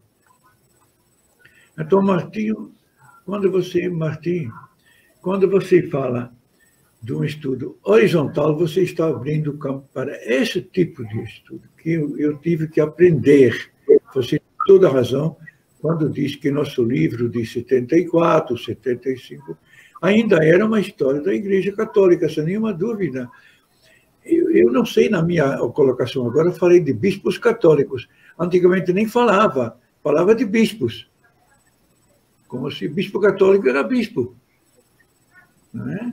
Então, Martim, quando você fala de um estudo horizontal, você está abrindo o campo para esse tipo de estudo, que eu tive que aprender. Você tem toda a razão quando diz que nosso livro de 74, 75, ainda era uma história da Igreja Católica, sem nenhuma dúvida. Eu não sei, na minha colocação agora, eu falei de bispos católicos. Antigamente nem falava de bispos. Como se bispo católico era bispo. Não é?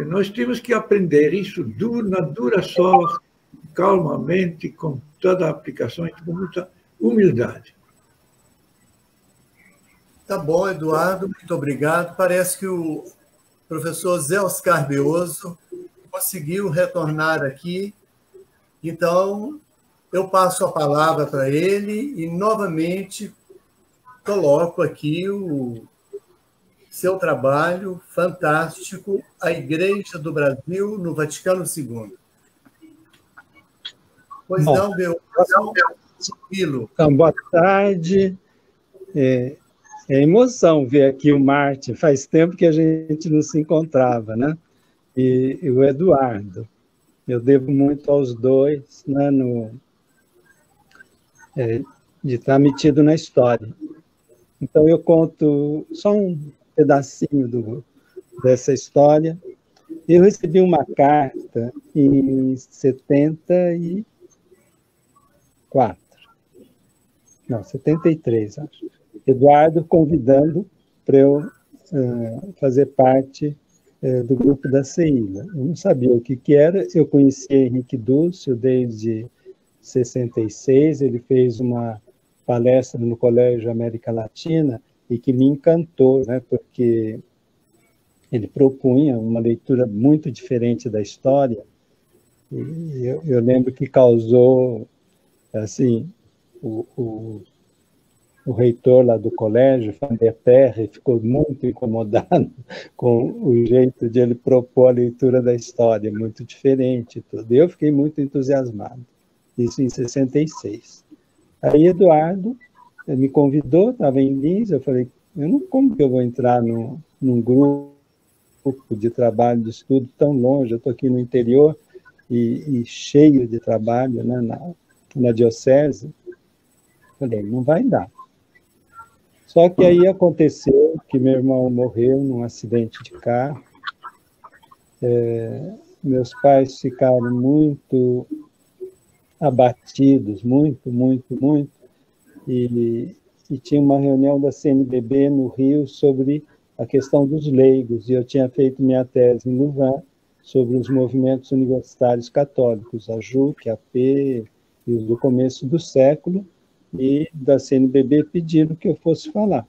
Nós temos que aprender isso na dura sorte, calmamente, com toda a aplicação e com muita humildade. Tá bom, Eduardo, muito obrigado. Parece que o professor Zé Oscar Beoso conseguiu retornar aqui. Então, eu passo a palavra para ele e, novamente, coloco aqui o seu trabalho fantástico, A Igreja do Brasil no Vaticano II. Pois bom, não, Beoso, então, boa tarde. É emoção ver aqui o Martin. Faz tempo que a gente não se encontrava, né? E o Eduardo. Eu devo muito aos dois, né, de estar metido na história. Então, eu conto só um pedacinho dessa história. Eu recebi uma carta em 73, acho. Eduardo convidando para eu fazer parte do grupo da CEILA. Eu não sabia o que era, eu conhecia Henrique Dúcio desde 66, ele fez uma palestra no Colégio América Latina e que me encantou, né, porque ele propunha uma leitura muito diferente da história, e eu lembro que causou, assim, o reitor lá do colégio, Van der Terre, ficou muito incomodado com o jeito de ele propor a leitura da história, muito diferente. Tudo. Eu fiquei muito entusiasmado, isso em 66. Aí Eduardo me convidou, estava em Lins, eu falei, como que eu vou entrar num grupo de trabalho, de estudo tão longe, eu estou aqui no interior e cheio de trabalho, né, na diocese. Falei, não vai dar. Só que aí aconteceu que meu irmão morreu num acidente de carro. Meus pais ficaram muito abatidos, muito. E tinha uma reunião da CNBB no Rio sobre a questão dos leigos. E eu tinha feito minha tese em Louvain sobre os movimentos universitários católicos, a JUC, a AP, e os do começo do século. E da CNBB pediram que eu fosse falar.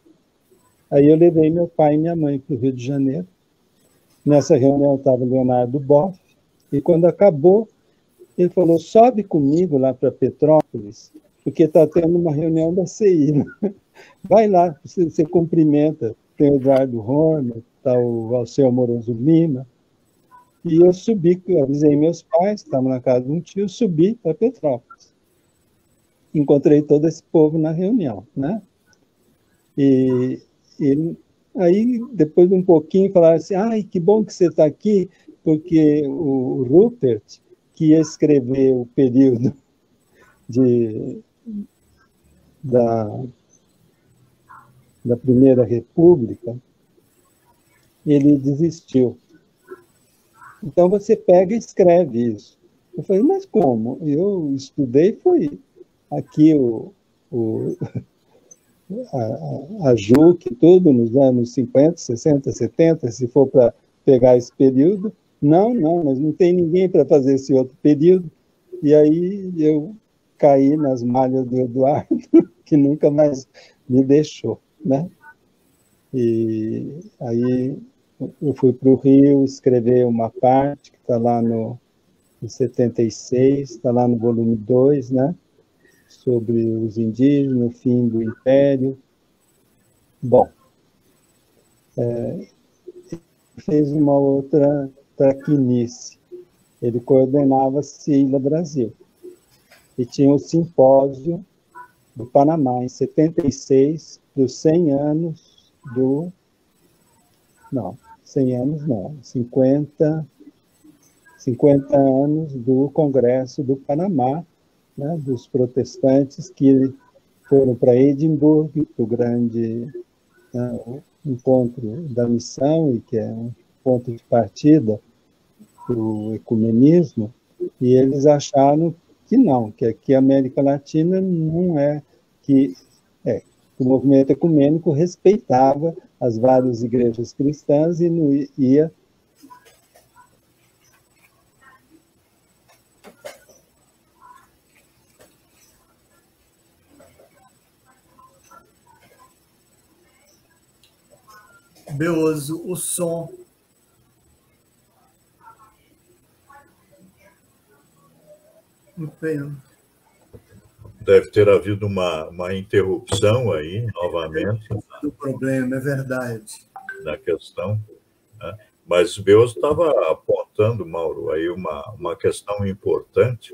Aí eu levei meu pai e minha mãe para o Rio de Janeiro. Nessa reunião estava Leonardo Boff, e quando acabou, ele falou, sobe comigo lá para Petrópolis, porque está tendo uma reunião da CI. Vai lá, você cumprimenta. Tem o Eduardo Horner, está o Alceu Amoroso Lima. E eu subi, eu avisei meus pais, estavam na casa de um tio, subi para Petrópolis. Encontrei todo esse povo na reunião, né? E aí, depois de um pouquinho, falaram assim, ai, que bom que você está aqui, porque o Rupert, que ia escrever o período da Primeira República, ele desistiu. Então, você pega e escreve isso. Eu falei, mas como? Eu estudei, foi aqui a JUC, tudo, nos anos 50, 60, 70, se for para pegar esse período. Não, mas não tem ninguém para fazer esse outro período. E aí eu caí nas malhas do Eduardo, que nunca mais me deixou, né? E aí eu fui para o Rio escrever uma parte que está lá no 76, está lá no volume 2, né? Sobre os indígenas, o fim do Império. Bom, fez uma outra traquinice. Ele coordenava a Ciila Brasil. E tinha o simpósio do Panamá, em 76, dos 100 anos do... Não, 100 anos não, 50 anos do Congresso do Panamá, né, dos protestantes que foram para Edimburgo, o grande encontro da missão, e que é um ponto de partida para o ecumenismo, e eles acharam que não, que aqui a América Latina não é, que o movimento ecumênico respeitava as várias igrejas cristãs e não ia... Beoso, o som. Deve ter havido uma interrupção aí, novamente. O problema, é verdade. Na questão. Né? Mas o Beoso estava apontando, Mauro, aí uma questão importante,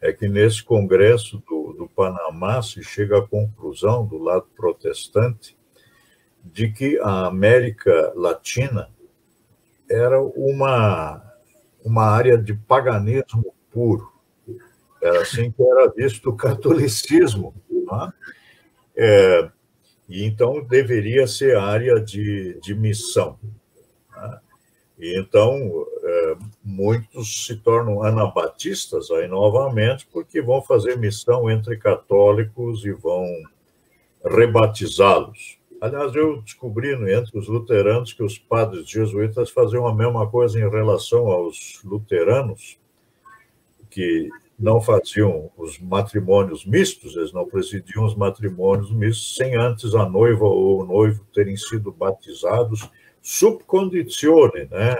é que nesse congresso do Panamá se chega à conclusão, do lado protestante, de que a América Latina era uma área de paganismo puro. Era assim que era visto o catolicismo. Né? E então deveria ser área de missão. Né? E então muitos se tornam anabatistas aí novamente, porque vão fazer missão entre católicos e vão rebatizá-los. Aliás, eu descobri entre os luteranos que os padres jesuítas faziam a mesma coisa em relação aos luteranos, que não faziam os matrimônios mistos, eles não presidiam os matrimônios mistos sem antes a noiva ou o noivo terem sido batizados sub conditione, né?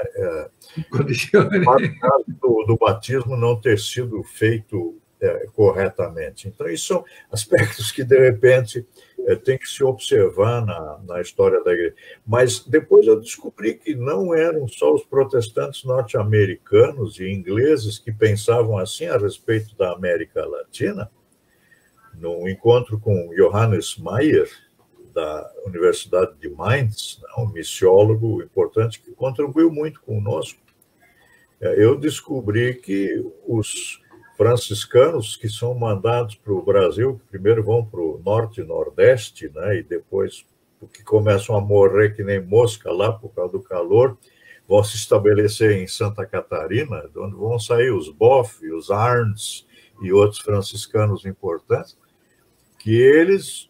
Do batismo não ter sido feito corretamente. Então, isso são aspectos que, de repente, tem que se observar na história da igreja. Mas depois eu descobri que não eram só os protestantes norte-americanos e ingleses que pensavam assim a respeito da América Latina. No encontro com Johannes Meyer, da Universidade de Mainz, um missiólogo importante que contribuiu muito conosco, eu descobri que os franciscanos que são mandados para o Brasil, que primeiro vão para o norte e nordeste, né, e depois, porque começam a morrer que nem mosca lá por causa do calor, vão se estabelecer em Santa Catarina, de onde vão sair os Boff, os Arns e outros franciscanos importantes, que eles,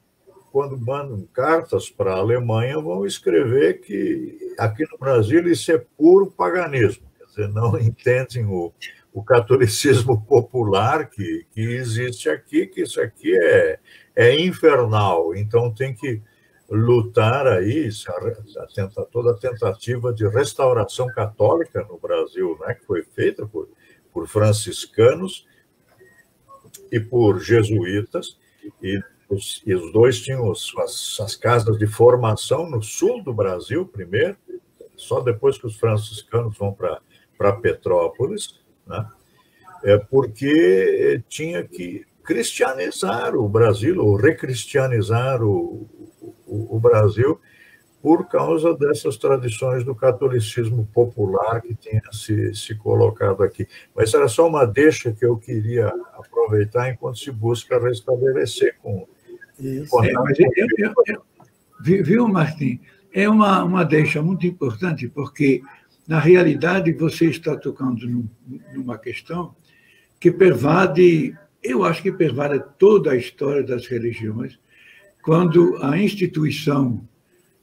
quando mandam cartas para a Alemanha, vão escrever que aqui no Brasil isso é puro paganismo, quer dizer, não entendem o catolicismo popular que existe aqui, que isso aqui é infernal, então tem que lutar aí, toda a tentativa de restauração católica no Brasil, né, que foi feita por franciscanos e por jesuítas, e os dois tinham as casas de formação no sul do Brasil primeiro, só depois que os franciscanos vão para Petrópolis, né? Porque tinha que cristianizar o Brasil, ou recristianizar o Brasil, por causa dessas tradições do catolicismo popular que tinha se colocado aqui. Mas era só uma deixa que eu queria aproveitar enquanto se busca restabelecer com... Viu, Martim? É uma deixa muito importante, porque, na realidade, você está tocando numa questão que pervade, eu acho que pervade toda a história das religiões, quando a instituição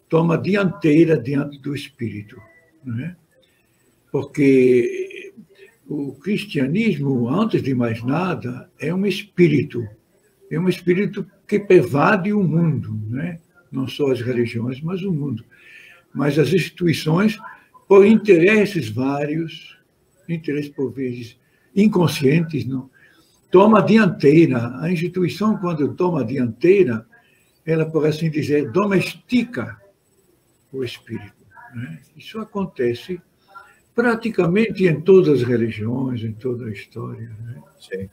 toma dianteira diante do espírito, não é? Porque o cristianismo, antes de mais nada, é um espírito que pervade o mundo, né? Não só as religiões, mas o mundo. Mas as instituições, por interesses vários, interesses por vezes inconscientes, não, toma a dianteira. A instituição, quando toma a dianteira, ela, por assim dizer, domestica o espírito, né? Isso acontece praticamente em todas as religiões, em toda a história, né? Sim.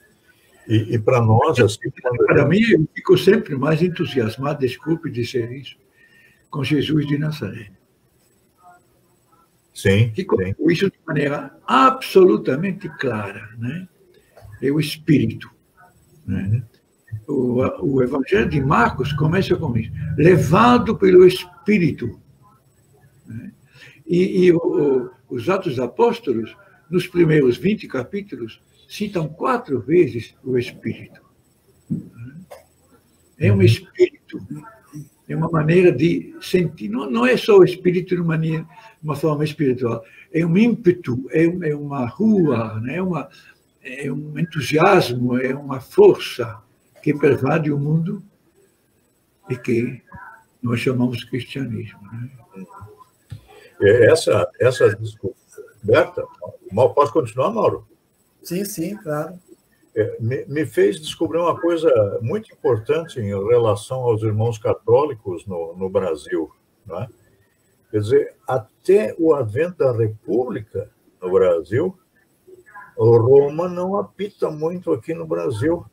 E para nós, assim... Para mim, eu fico sempre mais entusiasmado, desculpe dizer isso, com Jesus de Nazaré. Sim, que colocou isso de maneira absolutamente clara, né? É o Espírito, né? O Evangelho de Marcos começa com isso, levado pelo Espírito, né? E os Atos dos Apóstolos, nos primeiros 20 capítulos, citam 4 vezes o Espírito. É um Espírito, é uma maneira de sentir. Não é só o Espírito de uma forma espiritual, é um ímpeto, é uma rua, né? É um entusiasmo, é uma força que pervade o mundo e que nós chamamos cristianismo, né? Essa descoberta, posso continuar, Mauro? Sim, sim, claro. Me fez descobrir uma coisa muito importante em relação aos irmãos católicos no Brasil, né? Quer dizer, até o advento da República no Brasil, Roma não apita muito aqui no Brasil,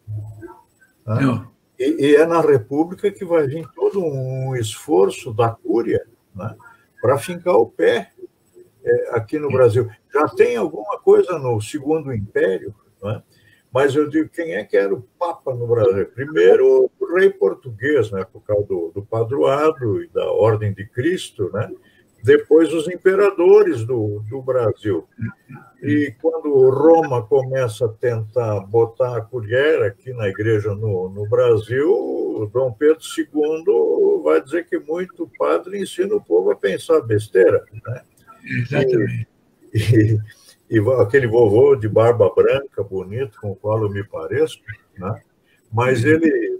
né? E é na República que vai vir todo um esforço da Cúria, né, para fincar o pé aqui no Brasil. Já tem alguma coisa no Segundo Império, né? Mas eu digo, quem é que era o Papa no Brasil? Primeiro, o rei português, né, por causa do padroado e da Ordem de Cristo, né? Depois, os imperadores do Brasil. E quando Roma começa a tentar botar a colher aqui na igreja no Brasil, Dom Pedro II vai dizer que muito padre ensina o povo a pensar besteira, né? Exatamente. E aquele vovô de barba branca, bonito, com o qual eu me pareço, né? Mas ele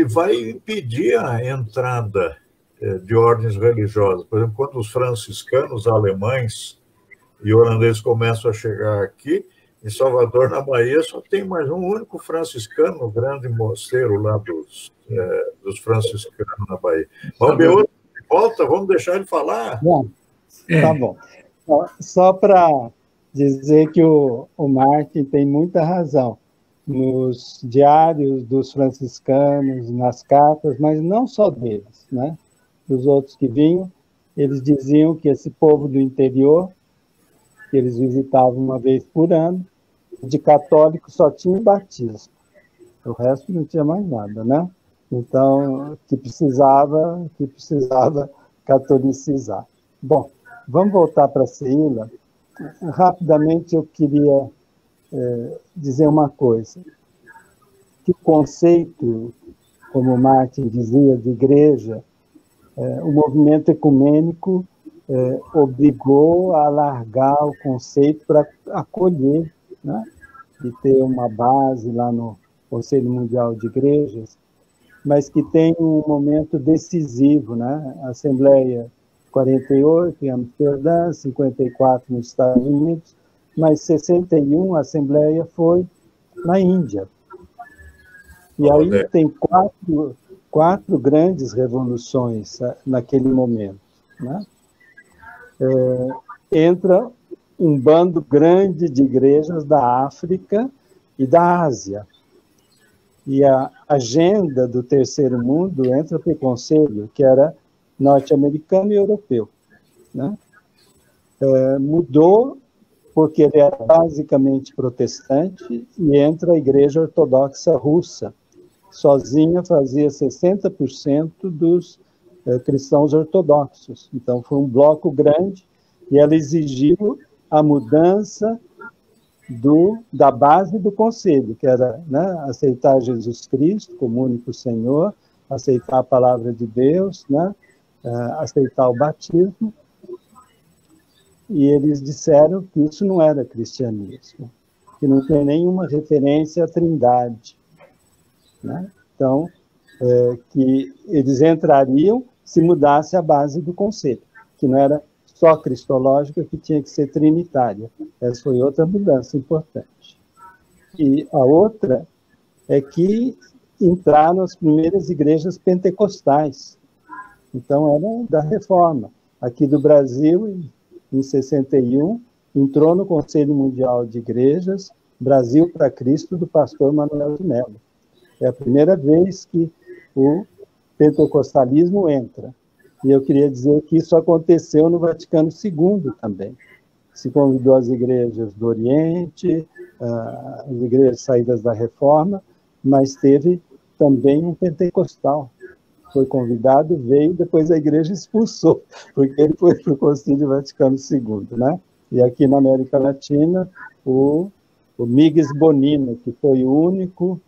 vai impedir a entrada de ordens religiosas. Por exemplo, quando os franciscanos alemães e holandeses começam a chegar aqui, em Salvador, na Bahia, só tem mais um único franciscano, o grande mosteiro lá dos franciscanos na Bahia. Vamos volta, vamos deixar ele falar. Bom, tá bom. Só para dizer que o Martin tem muita razão. Nos diários dos franciscanos, nas cartas, mas não só deles, né? Dos outros que vinham, eles diziam que esse povo do interior, que eles visitavam uma vez por ano, de católico só tinha batismo. O resto não tinha mais nada, né? Então, que precisava catolicizar. Bom, vamos voltar para a Seila. Rapidamente, eu queria dizer uma coisa. Que o conceito, como Martin dizia, de igreja, o movimento ecumênico obrigou a alargar o conceito para acolher, né? E ter uma base lá no Conselho Mundial de Igrejas, mas que tem um momento decisivo, né? A Assembleia 48 em Amsterdã, 54 nos Estados Unidos, mas 61 a Assembleia foi na Índia. E aí tem quatro grandes revoluções naquele momento, né? Entra um bando grande de igrejas da África e da Ásia. E a agenda do terceiro mundo entra para o Conselho, que era norte-americano e europeu, né? Mudou porque ele era basicamente protestante e entra a Igreja Ortodoxa Russa. Sozinha fazia 60% dos cristãos ortodoxos. Então, foi um bloco grande e ela exigiu a mudança da base do conselho, que era, né, aceitar Jesus Cristo como único Senhor, aceitar a palavra de Deus, né, aceitar o batismo, e eles disseram que isso não era cristianismo, que não tem nenhuma referência à Trindade, né? Então, que eles entrariam se mudasse a base do conceito, que não era só cristológica, que tinha que ser trinitária. Essa foi outra mudança importante. E a outra é que entraram as primeiras igrejas pentecostais. Então, eram da Reforma. Aqui do Brasil, em 61, entrou no Conselho Mundial de Igrejas Brasil para Cristo, do pastor Manuel de Mello. É a primeira vez que o pentecostalismo entra. E eu queria dizer que isso aconteceu no Vaticano II também. Se convidou as igrejas do Oriente, as igrejas saídas da Reforma, mas teve também um pentecostal. Foi convidado, veio, depois a igreja expulsou, porque ele foi para o Concílio Vaticano II, né? E aqui na América Latina, o Miguel Bonino, que foi o único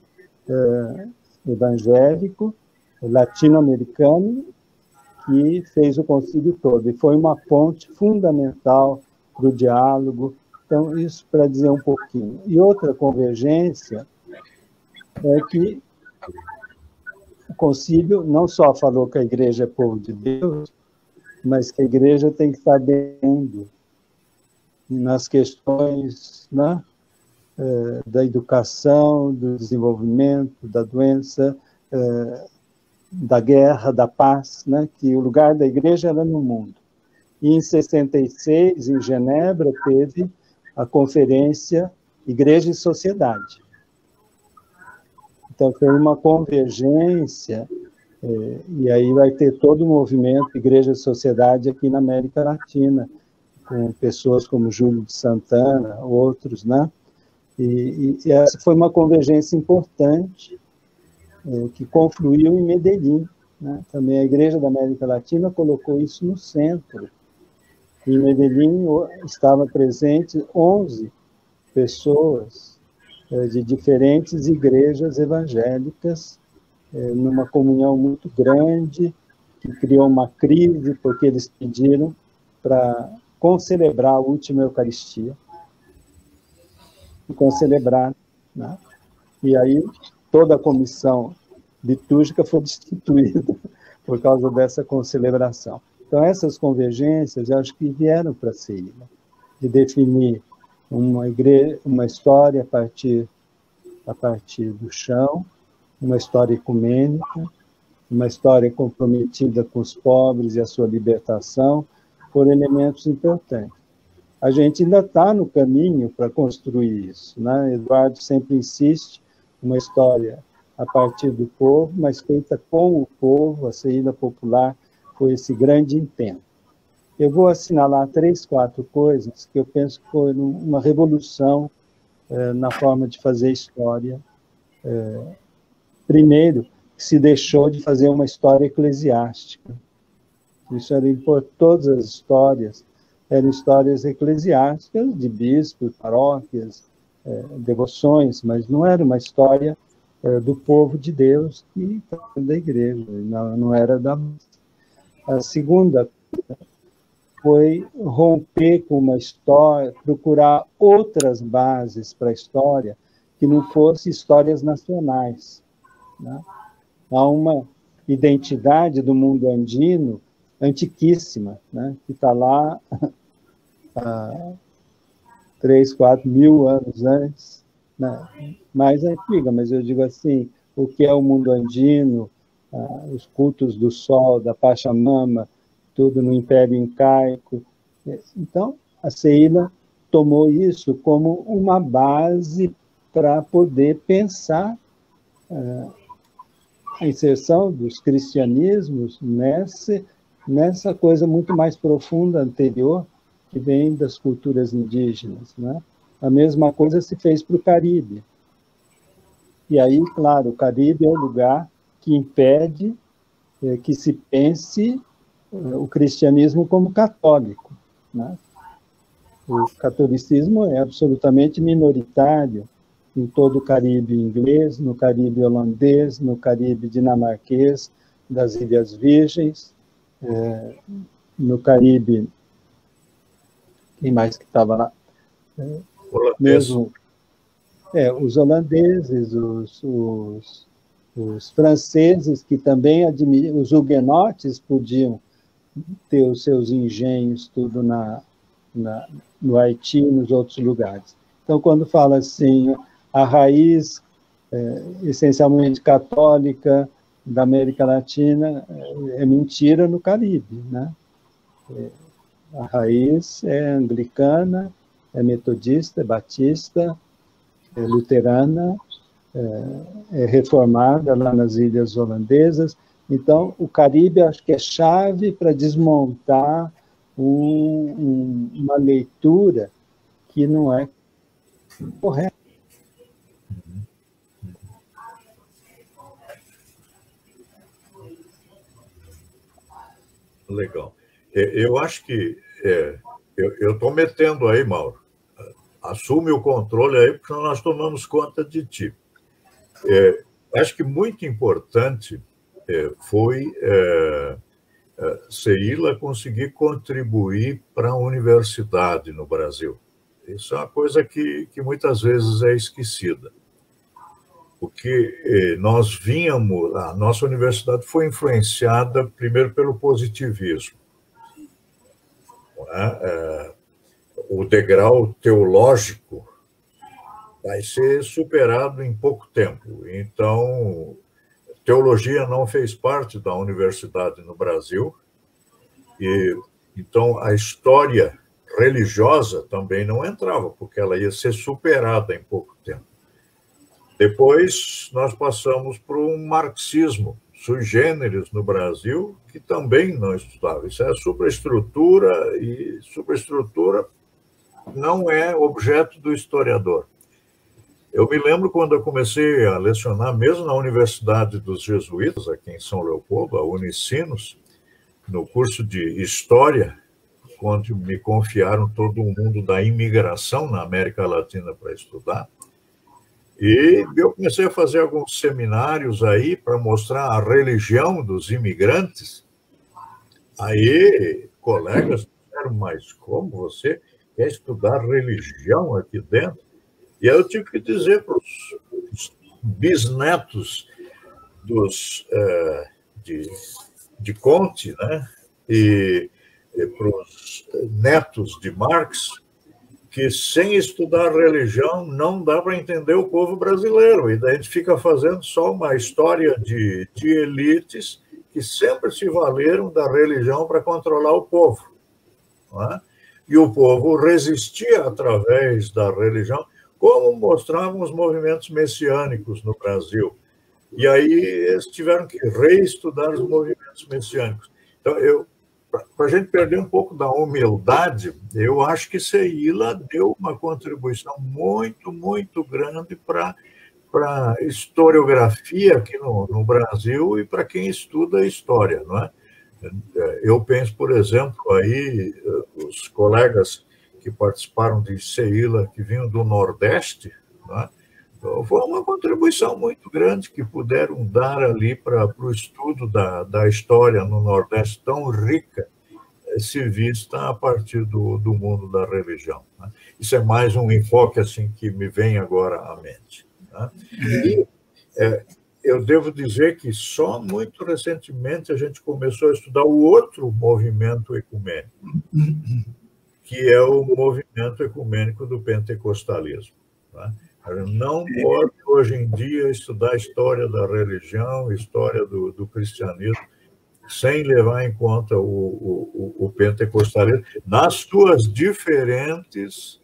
evangélico latino-americano que fez o concílio todo, e foi uma ponte fundamental para o diálogo. Então, isso para dizer um pouquinho. E outra convergência é que o concílio não só falou que a igreja é povo de Deus, mas que a igreja tem que estar dentro nas questões, né, da educação, do desenvolvimento, da doença, da guerra, da paz, né, que o lugar da igreja era no mundo. E em 66, em Genebra, teve a conferência Igreja e Sociedade. Então, foi uma convergência, e aí vai ter todo o movimento Igreja e Sociedade aqui na América Latina, com pessoas como Júlio de Santana, outros, né? E essa foi uma convergência importante, que confluiu em Medellín, né? Também a Igreja da América Latina colocou isso no centro. Em Medellín estava presente 11 pessoas de diferentes igrejas evangélicas, numa comunhão muito grande, que criou uma crise, porque eles pediram para concelebrar a última Eucaristia, e concelebrar, né? E aí toda a comissão litúrgica foi destituída por causa dessa concelebração. Então, essas convergências, eu acho que vieram para a CEILA, de definir uma história a partir do chão, uma história ecumênica, uma história comprometida com os pobres e a sua libertação, por elementos importantes. A gente ainda está no caminho para construir isso, né? Eduardo sempre insiste, uma história a partir do povo, mas feita com o povo. A CEILA Popular foi esse grande empenho. Eu vou assinalar 3, 4 coisas que eu penso que foi uma revolução na forma de fazer história. Primeiro, se deixou de fazer uma história eclesiástica. Isso era importante. Todas as histórias eram histórias eclesiásticas, de bispos, paróquias, devoções, mas não era uma história do povo de Deus e da igreja, não era da... A segunda foi romper com uma história, procurar outras bases para a história que não fossem histórias nacionais, né? Há uma identidade do mundo andino antiquíssima, né? Que está lá há 3, 4 mil anos antes, né? Mais antiga, mas eu digo assim, o que é o mundo andino, os cultos do sol, da Pachamama, tudo no Império Incaico. Então, a CEILA tomou isso como uma base para poder pensar a inserção dos cristianismos nessa coisa muito mais profunda, anterior, que vem das culturas indígenas, né? A mesma coisa se fez para o Caribe. E aí, claro, o Caribe é o lugar que impede que se pense o cristianismo como católico, né? o catolicismo é absolutamente minoritário em todo o Caribe inglês, no Caribe holandês, no Caribe dinamarquês, das Ilhas Virgens, no Caribe, quem mais que estava lá? Mesmo os holandeses, os franceses, que também os huguenotes podiam ter os seus engenhos tudo no Haiti e nos outros lugares. Então, quando fala assim, a raiz essencialmente católica da América Latina, é mentira no Caribe, né? A raiz é anglicana, é metodista, é batista, é luterana, é reformada lá nas Ilhas Holandesas. Então, o Caribe, acho que é chave para desmontar uma leitura que não é correta. Legal. Eu acho que eu estou metendo aí, Mauro. Assume o controle aí, porque nós tomamos conta de ti. Acho que muito importante foi Ceila conseguir contribuir para a universidade no Brasil. Isso é uma coisa que muitas vezes é esquecida. Porque nós vínhamos, a nossa universidade foi influenciada primeiro pelo positivismo. O degrau teológico vai ser superado em pouco tempo. Então, teologia não fez parte da universidade no Brasil, e então a história religiosa também não entrava, porque ela ia ser superada em pouco tempo. Depois, nós passamos por um marxismo sui generis no Brasil, que também não estudava. Isso é superestrutura, e superestrutura não é objeto do historiador. Eu me lembro quando eu comecei a lecionar, mesmo na Universidade dos Jesuítas, aqui em São Leopoldo, a Unicinos, no curso de História, quando me confiaram todo o mundo da imigração na América Latina para estudar. E eu comecei a fazer alguns seminários aí para mostrar a religião dos imigrantes. Aí, colegas disseram, mas como você quer estudar religião aqui dentro? E aí eu tive que dizer para os bisnetos de Comte, né? E para os netos de Marx, que sem estudar religião não dá para entender o povo brasileiro. E daí a gente fica fazendo só uma história de elites que sempre se valeram da religião para controlar o povo. Não é? E o povo resistia através da religião, como mostravam os movimentos messiânicos no Brasil. E aí eles tiveram que reestudar os movimentos messiânicos. Então, para a gente perder um pouco da humildade, eu acho que Ceila deu uma contribuição muito, muito grande para a historiografia aqui no Brasil e para quem estuda a história, não é? Eu penso, por exemplo, aí os colegas que participaram de Ceila, que vinham do Nordeste, não é? Foi uma contribuição muito grande que puderam dar ali para o estudo da história no Nordeste, tão rica, se vista a partir do mundo da religião. Né? Isso é mais um enfoque assim, que me vem agora à mente. Né? E eu devo dizer que só muito recentemente a gente começou a estudar o outro movimento ecumênico, que é o movimento ecumênico do pentecostalismo. Né? Não pode, hoje em dia, estudar a história da religião, história do cristianismo, sem levar em conta o pentecostalismo, nas suas diferentes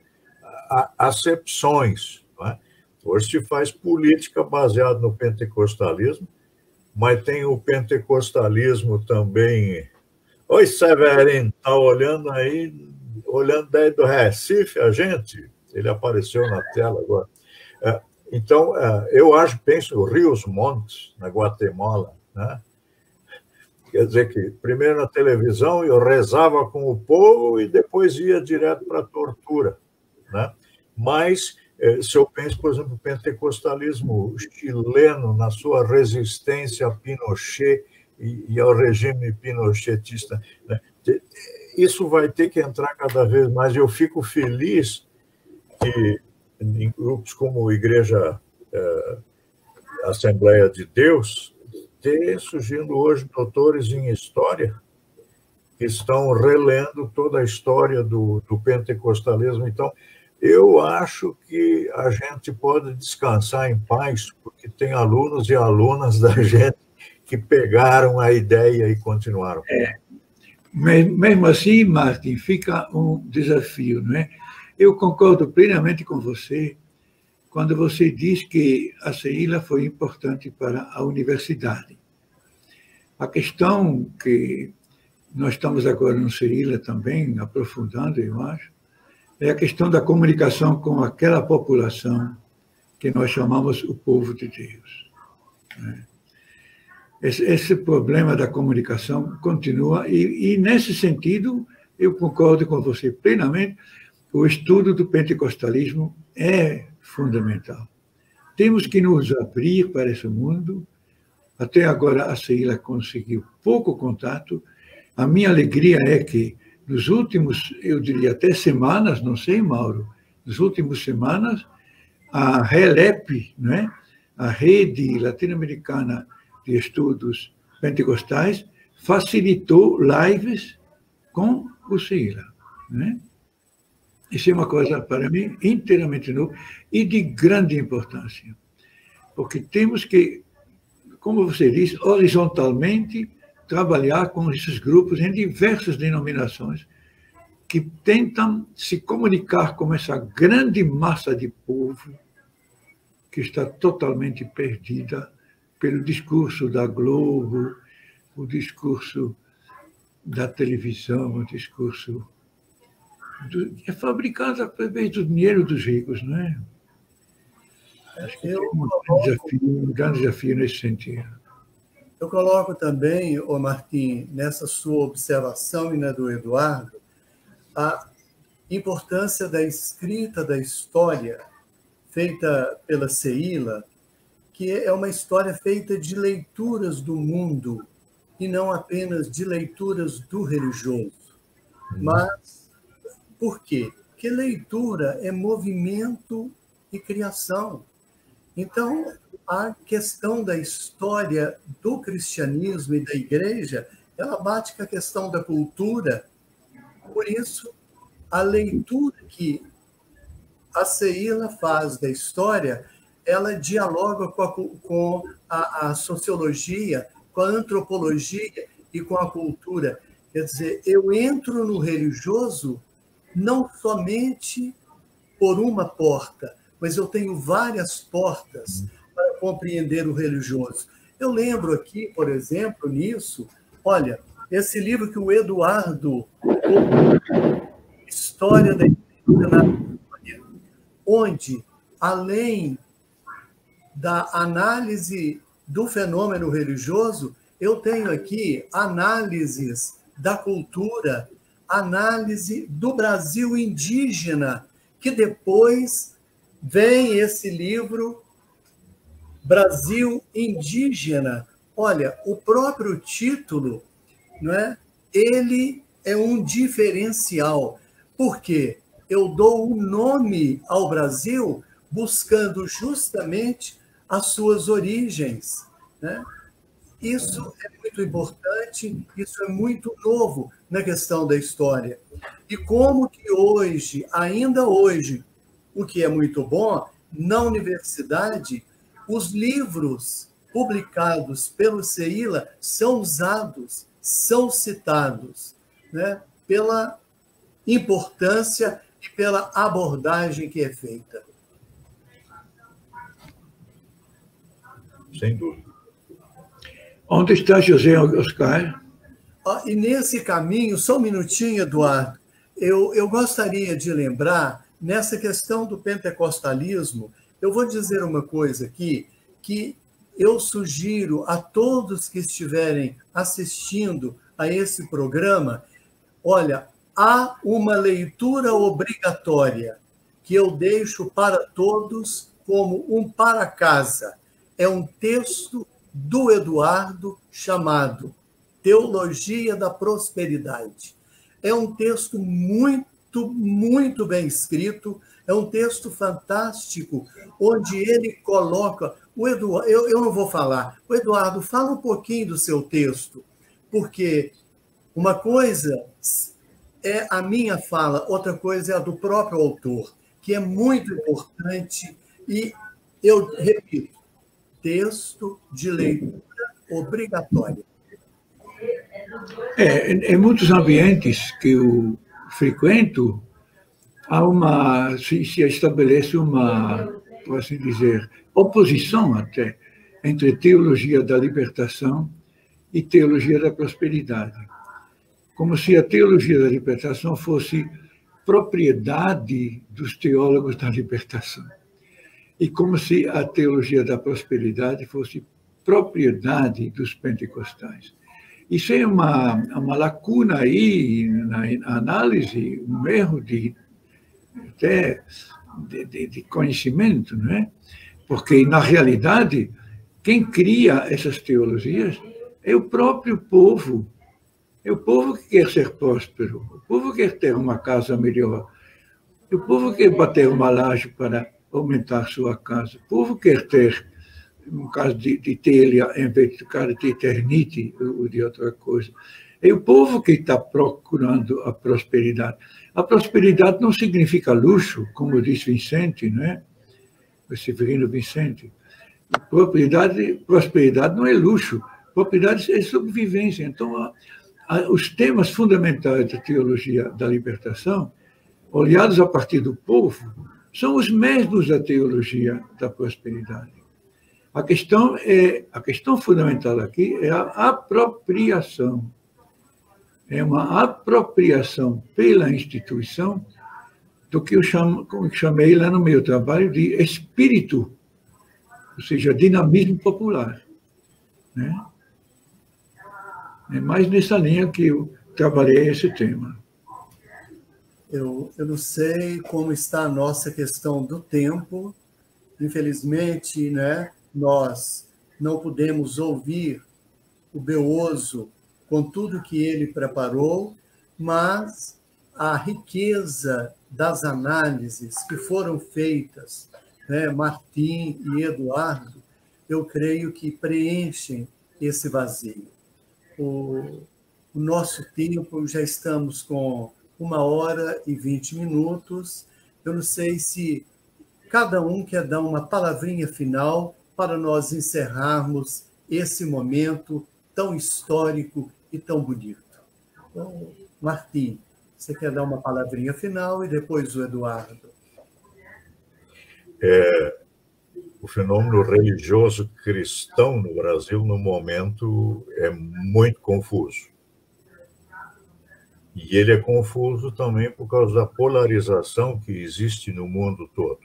acepções. Né? Hoje se faz política baseada no pentecostalismo, mas tem o pentecostalismo também. Oi, Severino, está olhando aí, daí do Recife, a gente? Ele apareceu na tela agora. Então, eu penso o Rios Montes, na Guatemala, né? Quer dizer que primeiro na televisão eu rezava com o povo e depois ia direto para a tortura, né? Mas se eu penso, por exemplo, o pentecostalismo chileno na sua resistência a Pinochet e ao regime pinochetista, né? Isso vai ter que entrar cada vez mais. Eu fico feliz que em grupos como a Igreja Assembleia de Deus tem surgindo hoje doutores em história que estão relendo toda a história do pentecostalismo. Então, eu acho que a gente pode descansar em paz, porque tem alunos e alunas da gente que pegaram a ideia e continuaram. Mesmo assim, Martin, fica um desafio, não é? Eu concordo plenamente com você quando você diz que a CEILA foi importante para a universidade. A questão que nós estamos agora no CEILA também, aprofundando, eu acho, é a questão da comunicação com aquela população que nós chamamos o povo de Deus. Esse problema da comunicação continua, e nesse sentido, eu concordo com você plenamente, o estudo do pentecostalismo é fundamental. Temos que nos abrir para esse mundo. Até agora a CEILA conseguiu pouco contato. A minha alegria é que nos últimos, eu diria até semanas, não sei, Mauro, nas últimas semanas, a RELEP, né, a Rede Latino-Americana de Estudos Pentecostais, facilitou lives com o CEILA, né? Isso é uma coisa, para mim, inteiramente nova e de grande importância, porque temos que, como você diz, horizontalmente trabalhar com esses grupos em diversas denominações que tentam se comunicar com essa grande massa de povo que está totalmente perdida pelo discurso da Globo, o discurso da televisão, o discurso é fabricado através do dinheiro dos ricos, não é? Acho que é um grande desafio nesse sentido. Eu coloco também, ô Martim, nessa sua observação e na do Eduardo, a importância da escrita da história feita pela CEILA, que é uma história feita de leituras do mundo e não apenas de leituras do religioso. Mas por quê? Porque leitura é movimento e criação. Então, a questão da história do cristianismo e da igreja, ela bate com a questão da cultura. Por isso, a leitura que a CEILA faz da história, ela dialoga com a sociologia, com a antropologia e com a cultura. Quer dizer, eu entro no religioso não somente por uma porta, mas eu tenho várias portas para compreender o religioso. Eu lembro aqui, por exemplo, nisso, olha, esse livro que o Eduardo, História da Igreja na História, onde, além da análise do fenômeno religioso, eu tenho aqui análises da cultura, análise do Brasil indígena, que depois vem esse livro, Brasil Indígena. Olha, o próprio título, não é? Ele é um diferencial. Por quê? Eu dou um nome ao Brasil buscando justamente as suas origens, né? Isso é muito importante, isso é muito novo na questão da história. E como que hoje, ainda hoje, o que é muito bom, na universidade, os livros publicados pelo CEILA são usados, são citados, né, pela importância e pela abordagem que é feita. Sem dúvida. Onde está José Oscar? E nesse caminho, só um minutinho, Eduardo, eu gostaria de lembrar, nessa questão do pentecostalismo, eu vou dizer uma coisa aqui, que eu sugiro a todos que estiverem assistindo a esse programa, olha, há uma leitura obrigatória que eu deixo para todos como um para casa. É um texto do Eduardo chamado Teologia da Prosperidade. É um texto muito, muito bem escrito, é um texto fantástico, onde ele coloca... O Eduardo, eu não vou falar. O Eduardo, fala um pouquinho do seu texto, porque uma coisa é a minha fala, outra coisa é a do próprio autor, que é muito importante, e eu repito, texto de leitura obrigatória. Em muitos ambientes que eu frequento, se estabelece uma, por assim dizer, oposição até entre teologia da libertação e teologia da prosperidade. Como se a teologia da libertação fosse propriedade dos teólogos da libertação. E como se a teologia da prosperidade fosse propriedade dos pentecostais. Isso é uma lacuna aí na análise, um erro de conhecimento, não é? Porque, na realidade, quem cria essas teologias é o próprio povo. É o povo que quer ser próspero, o povo quer ter uma casa melhor, o povo quer bater uma laje para aumentar sua casa, o povo quer ter, no caso de telha, em vez de cara de eternite ou de outra coisa. É o povo que está procurando a prosperidade. A prosperidade não significa luxo, como diz Vicente, não é? O Severino Vicente. Prosperidade não é luxo, prosperidade é sobrevivência. Então, os temas fundamentais da teologia da libertação, olhados a partir do povo, são os mesmos da teologia da prosperidade. A questão fundamental aqui é a apropriação. É uma apropriação pela instituição do que eu chamei lá no meu trabalho de espírito, ou seja, dinamismo popular. Né? É mais nessa linha que eu trabalhei esse tema. Eu não sei como está a nossa questão do tempo. Infelizmente, né, nós não pudemos ouvir o Beoso com tudo que ele preparou, mas a riqueza das análises que foram feitas, né, Martim e Eduardo, eu creio que preenchem esse vazio. O nosso tempo, já estamos com 1h20. Eu não sei se cada um quer dar uma palavrinha final para nós encerrarmos esse momento tão histórico e tão bonito. Então, Martim, você quer dar uma palavrinha final e depois o Eduardo. O fenômeno religioso cristão no Brasil, no momento, é muito confuso. E ele é confuso também por causa da polarização que existe no mundo todo,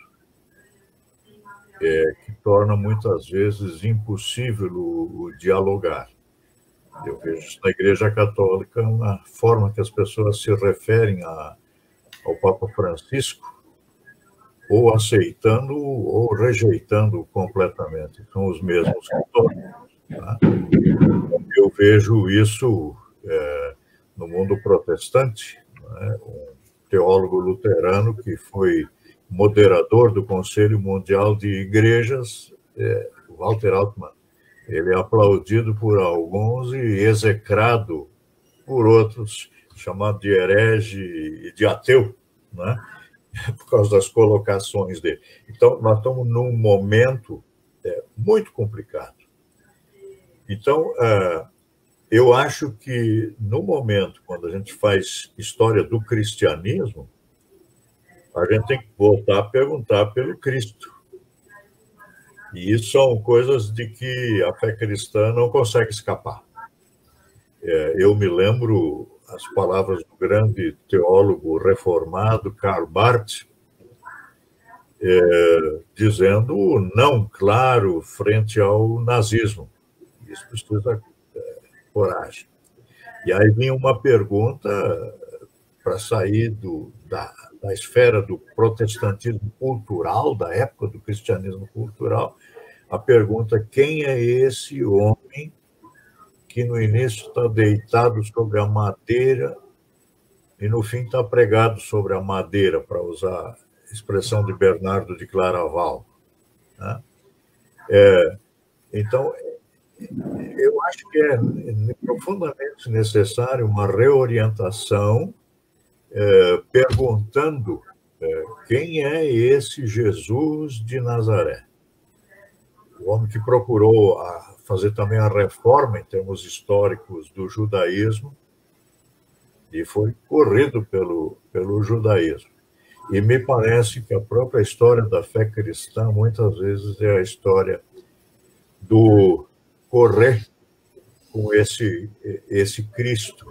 que torna muitas vezes impossível o dialogar. Eu vejo isso na Igreja Católica, na forma que as pessoas se referem ao Papa Francisco, ou aceitando ou rejeitando completamente. São os mesmos católicos. Tá? Eu vejo isso no mundo protestante, né? Um teólogo luterano que foi moderador do Conselho Mundial de Igrejas, Walter Altman. Ele é aplaudido por alguns e execrado por outros, chamado de herege e de ateu, né? Por causa das colocações dele. Então, nós estamos num momento muito complicado. Então, eu acho que, no momento, quando a gente faz história do cristianismo, a gente tem que voltar a perguntar pelo Cristo. E isso são coisas de que a fé cristã não consegue escapar. Eu me lembro as palavras do grande teólogo reformado Karl Barth, dizendo não claro frente ao nazismo. Isso precisa coragem. E aí vinha uma pergunta para sair da esfera do protestantismo cultural, da época do cristianismo cultural, a pergunta: quem é esse homem que no início está deitado sobre a madeira e no fim está pregado sobre a madeira, para usar a expressão de Bernardo de Claraval, né? Então, eu acho que é profundamente necessário uma reorientação, perguntando quem é esse Jesus de Nazaré, o homem que procurou fazer também a reforma em termos históricos do judaísmo e foi corrido pelo judaísmo. E me parece que a própria história da fé cristã muitas vezes é a história do correr com esse Cristo,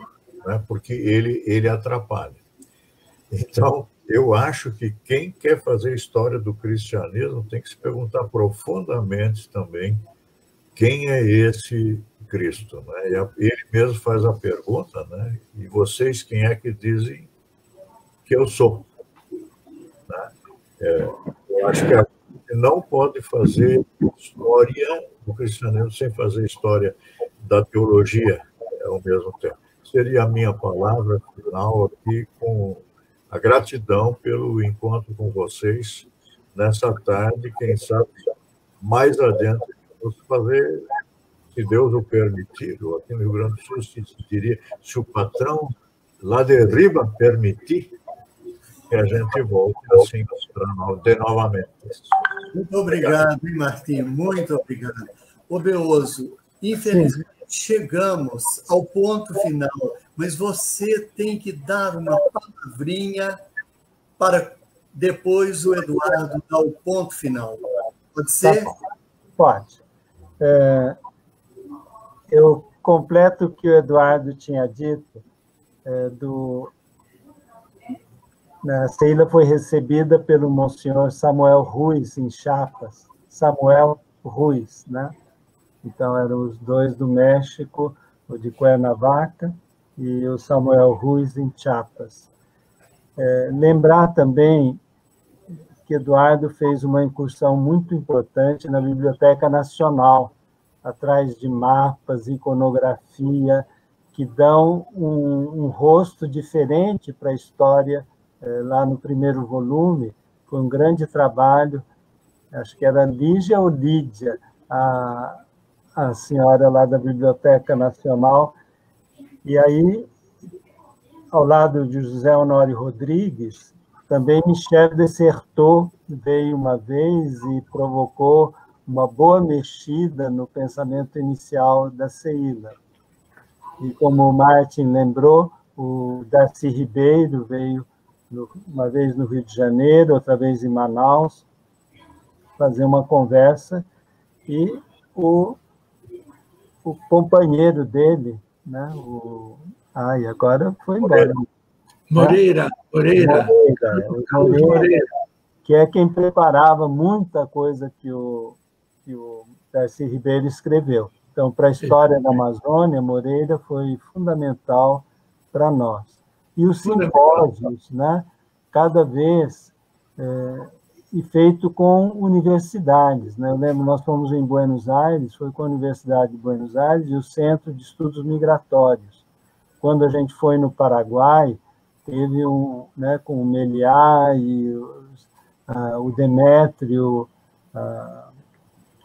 né? Porque ele atrapalha. Então, eu acho que quem quer fazer a história do cristianismo tem que se perguntar profundamente também quem é esse Cristo, né? Ele mesmo faz a pergunta, né? E vocês, quem é que dizem que eu sou? Né? Eu acho que a gente não pode fazer história do cristianismo sem fazer história da teologia ao mesmo tempo. Seria a minha palavra final aqui, com a gratidão pelo encontro com vocês nessa tarde. Quem sabe mais adiante vamos fazer, se Deus o permitir, ou aqui no Rio Grande do Sul se diria, se o patrão lá de riba permitir, que a gente volte a se encontrar novamente. Muito obrigado, hein, Martim? Muito obrigado. Ô, Beoso, infelizmente chegamos ao ponto final, mas você tem que dar uma palavrinha para depois o Eduardo dar o ponto final. Pode ser? Tá, pode. Eu completo o que o Eduardo tinha dito. A Sheila foi recebida pelo Monsenhor Samuel Ruiz, em Chiapas. Samuel Ruiz, né? Então, eram os dois do México, o de Cuernavaca e o Samuel Ruiz, em Chiapas. Lembrar também que Eduardo fez uma incursão muito importante na Biblioteca Nacional, atrás de mapas, iconografia, que dão um rosto diferente para a história. Lá no primeiro volume, foi um grande trabalho, acho que era Lígia ou Lídia, a senhora lá da Biblioteca Nacional, e aí, ao lado de José Honório Rodrigues, também Michel Dessertot veio uma vez e provocou uma boa mexida no pensamento inicial da Sheila. E como o Martin lembrou, o Darcy Ribeiro veio uma vez no Rio de Janeiro, outra vez em Manaus, fazer uma conversa, e o companheiro dele, né? Agora foi embora. Moreira, que é quem preparava muita coisa que o Darcy Ribeiro escreveu. Então, para a história da Amazônia, Moreira foi fundamental para nós. E os simpósios, né? Cada vez e feito com universidades, né? Eu lembro, nós fomos em Buenos Aires, foi com a Universidade de Buenos Aires e o Centro de Estudos Migratórios. Quando a gente foi no Paraguai, teve né, com o Meliá e o Demétrio,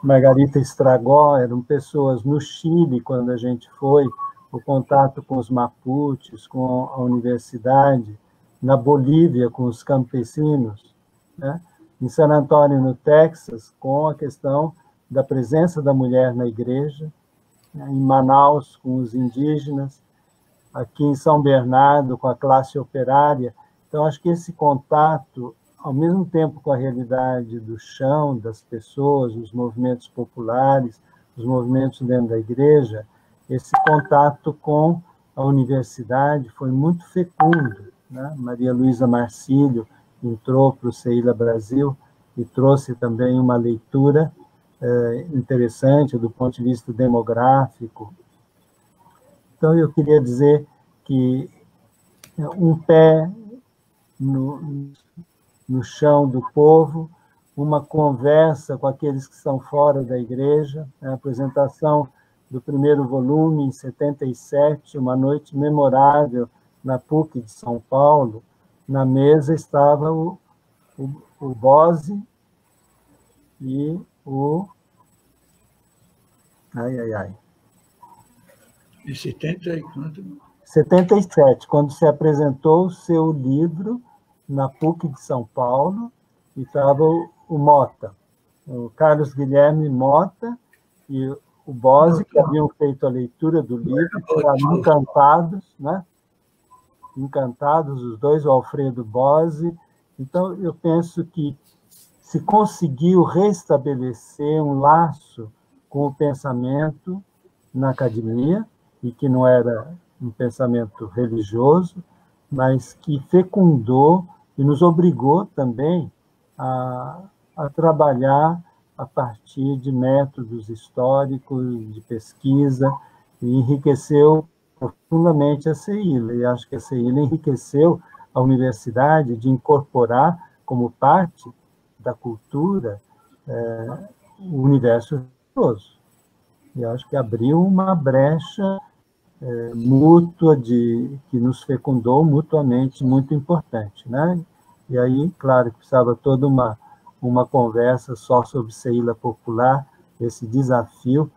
Margarita Estragó, eram pessoas no Chile, quando a gente foi, o contato com os Mapuches, com a universidade, na Bolívia, com os campesinos, né? Em San Antônio, no Texas, com a questão da presença da mulher na igreja, né? Em Manaus, com os indígenas, aqui em São Bernardo, com a classe operária. Então, acho que esse contato, ao mesmo tempo com a realidade do chão, das pessoas, os movimentos populares, os movimentos dentro da igreja, esse contato com a universidade foi muito fecundo, né? Maria Luísa Marcílio entrou para o Sheila Brasil, e trouxe também uma leitura interessante do ponto de vista demográfico. Então, eu queria dizer que um pé no chão do povo, uma conversa com aqueles que estão fora da igreja, a apresentação do primeiro volume, em 77, uma noite memorável na PUC de São Paulo. Na mesa estava o Bose e o... Em 70 e quanto? 77, quando se apresentou o seu livro na PUC de São Paulo, e estava o Mota, o Carlos Guilherme Mota e o Bose, que haviam feito a leitura do livro, estavam encantados, né? Encantados, os dois, o Alfredo Bose. Então, eu penso que se conseguiu restabelecer um laço com o pensamento na academia, e que não era um pensamento religioso, mas que fecundou e nos obrigou também a trabalhar a partir de métodos históricos, de pesquisa, e enriqueceu profundamente a CEILA. E acho que a CEILA enriqueceu a universidade de incorporar como parte da cultura o universo religioso. E acho que abriu uma brecha mútua que nos fecundou mutuamente, muito importante, né? E aí, claro, que precisava toda uma conversa só sobre CEILA popular, esse desafio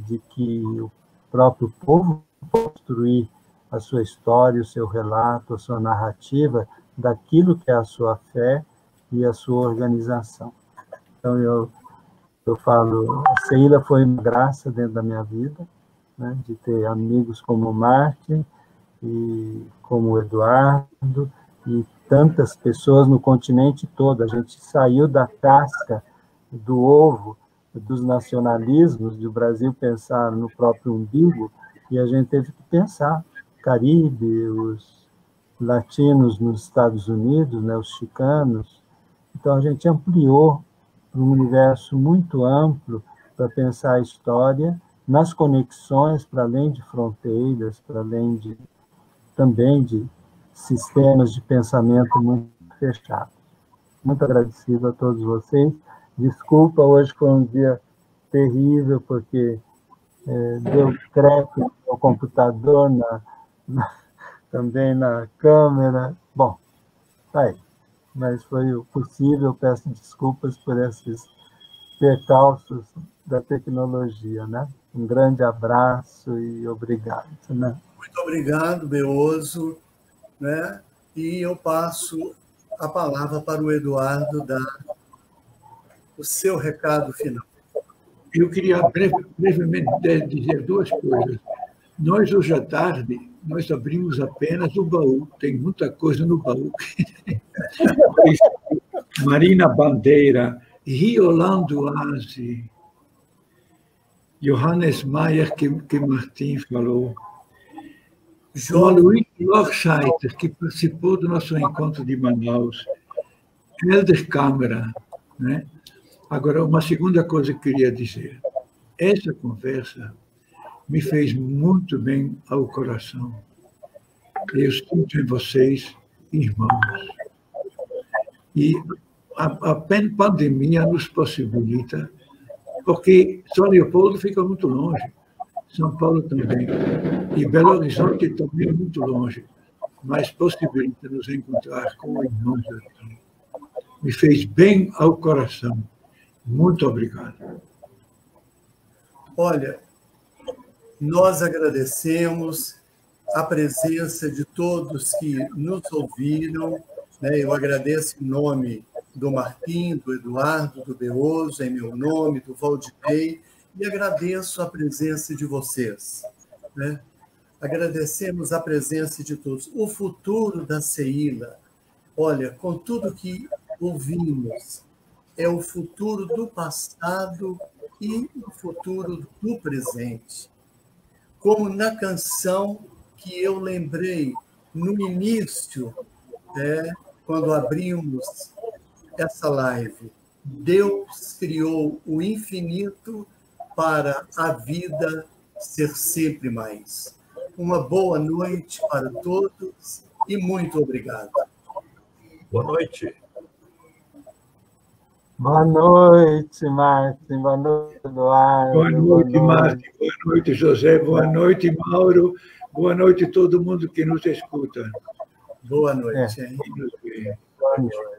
de que o próprio povo construir a sua história, o seu relato, a sua narrativa, daquilo que é a sua fé e a sua organização. Então, eu falo, a CEILA foi uma graça dentro da minha vida, né, de ter amigos como o Martin e como o Eduardo e tantas pessoas no continente todo. A gente saiu da casca do ovo dos nacionalismos, do Brasil pensar no próprio umbigo, e a gente teve que pensar Caribe, os latinos nos Estados Unidos, né, os chicanos. Então, a gente ampliou para um universo muito amplo para pensar a história nas conexões, para além de fronteiras, para além também de sistemas de pensamento muito fechados. Muito agradecido a todos vocês. Desculpa, hoje foi um dia terrível, porque deu crepe no computador, também na câmera. Bom, tá aí. Mas foi o possível. Peço desculpas por esses percalços da tecnologia, né? Um grande abraço e obrigado, né? Muito obrigado, Beoso, né? E eu passo a palavra para o Eduardo dar o seu recado final. Eu queria brevemente dizer duas coisas. Nós, hoje à tarde, nós abrimos apenas o baú. Tem muita coisa no baú. Marina Bandeira, Riolando Aze, Johannes Mayer, que Martim falou, João Luiz Lorscheiter, que participou do nosso encontro de Manaus, Helder Câmara, né? Agora, uma segunda coisa que eu queria dizer. Essa conversa me fez muito bem ao coração. Eu sinto em vocês, irmãos. E a pandemia nos possibilita, porque São Leopoldo fica muito longe, São Paulo também, e Belo Horizonte também é muito longe, mas possibilita nos encontrar com irmãos aqui. Me fez bem ao coração. Muito obrigado. Olha, nós agradecemos a presença de todos que nos ouviram, né? Eu agradeço em nome do Martim, do Eduardo, do Beoso, em meu nome, do Valdinei, e agradeço a presença de vocês, né? Agradecemos a presença de todos. O futuro da CEILA, olha, com tudo que ouvimos, é o futuro do passado e o futuro do presente. Como na canção que eu lembrei no início, quando abrimos essa live, Deus criou o infinito para a vida ser sempre mais. Uma boa noite para todos e muito obrigado. Boa noite. Boa noite, Martin. Boa noite, Eduardo. Boa noite, Martin. Boa noite, José. Boa noite, Mauro. Boa noite a todo mundo que nos escuta. Boa noite. Boa noite.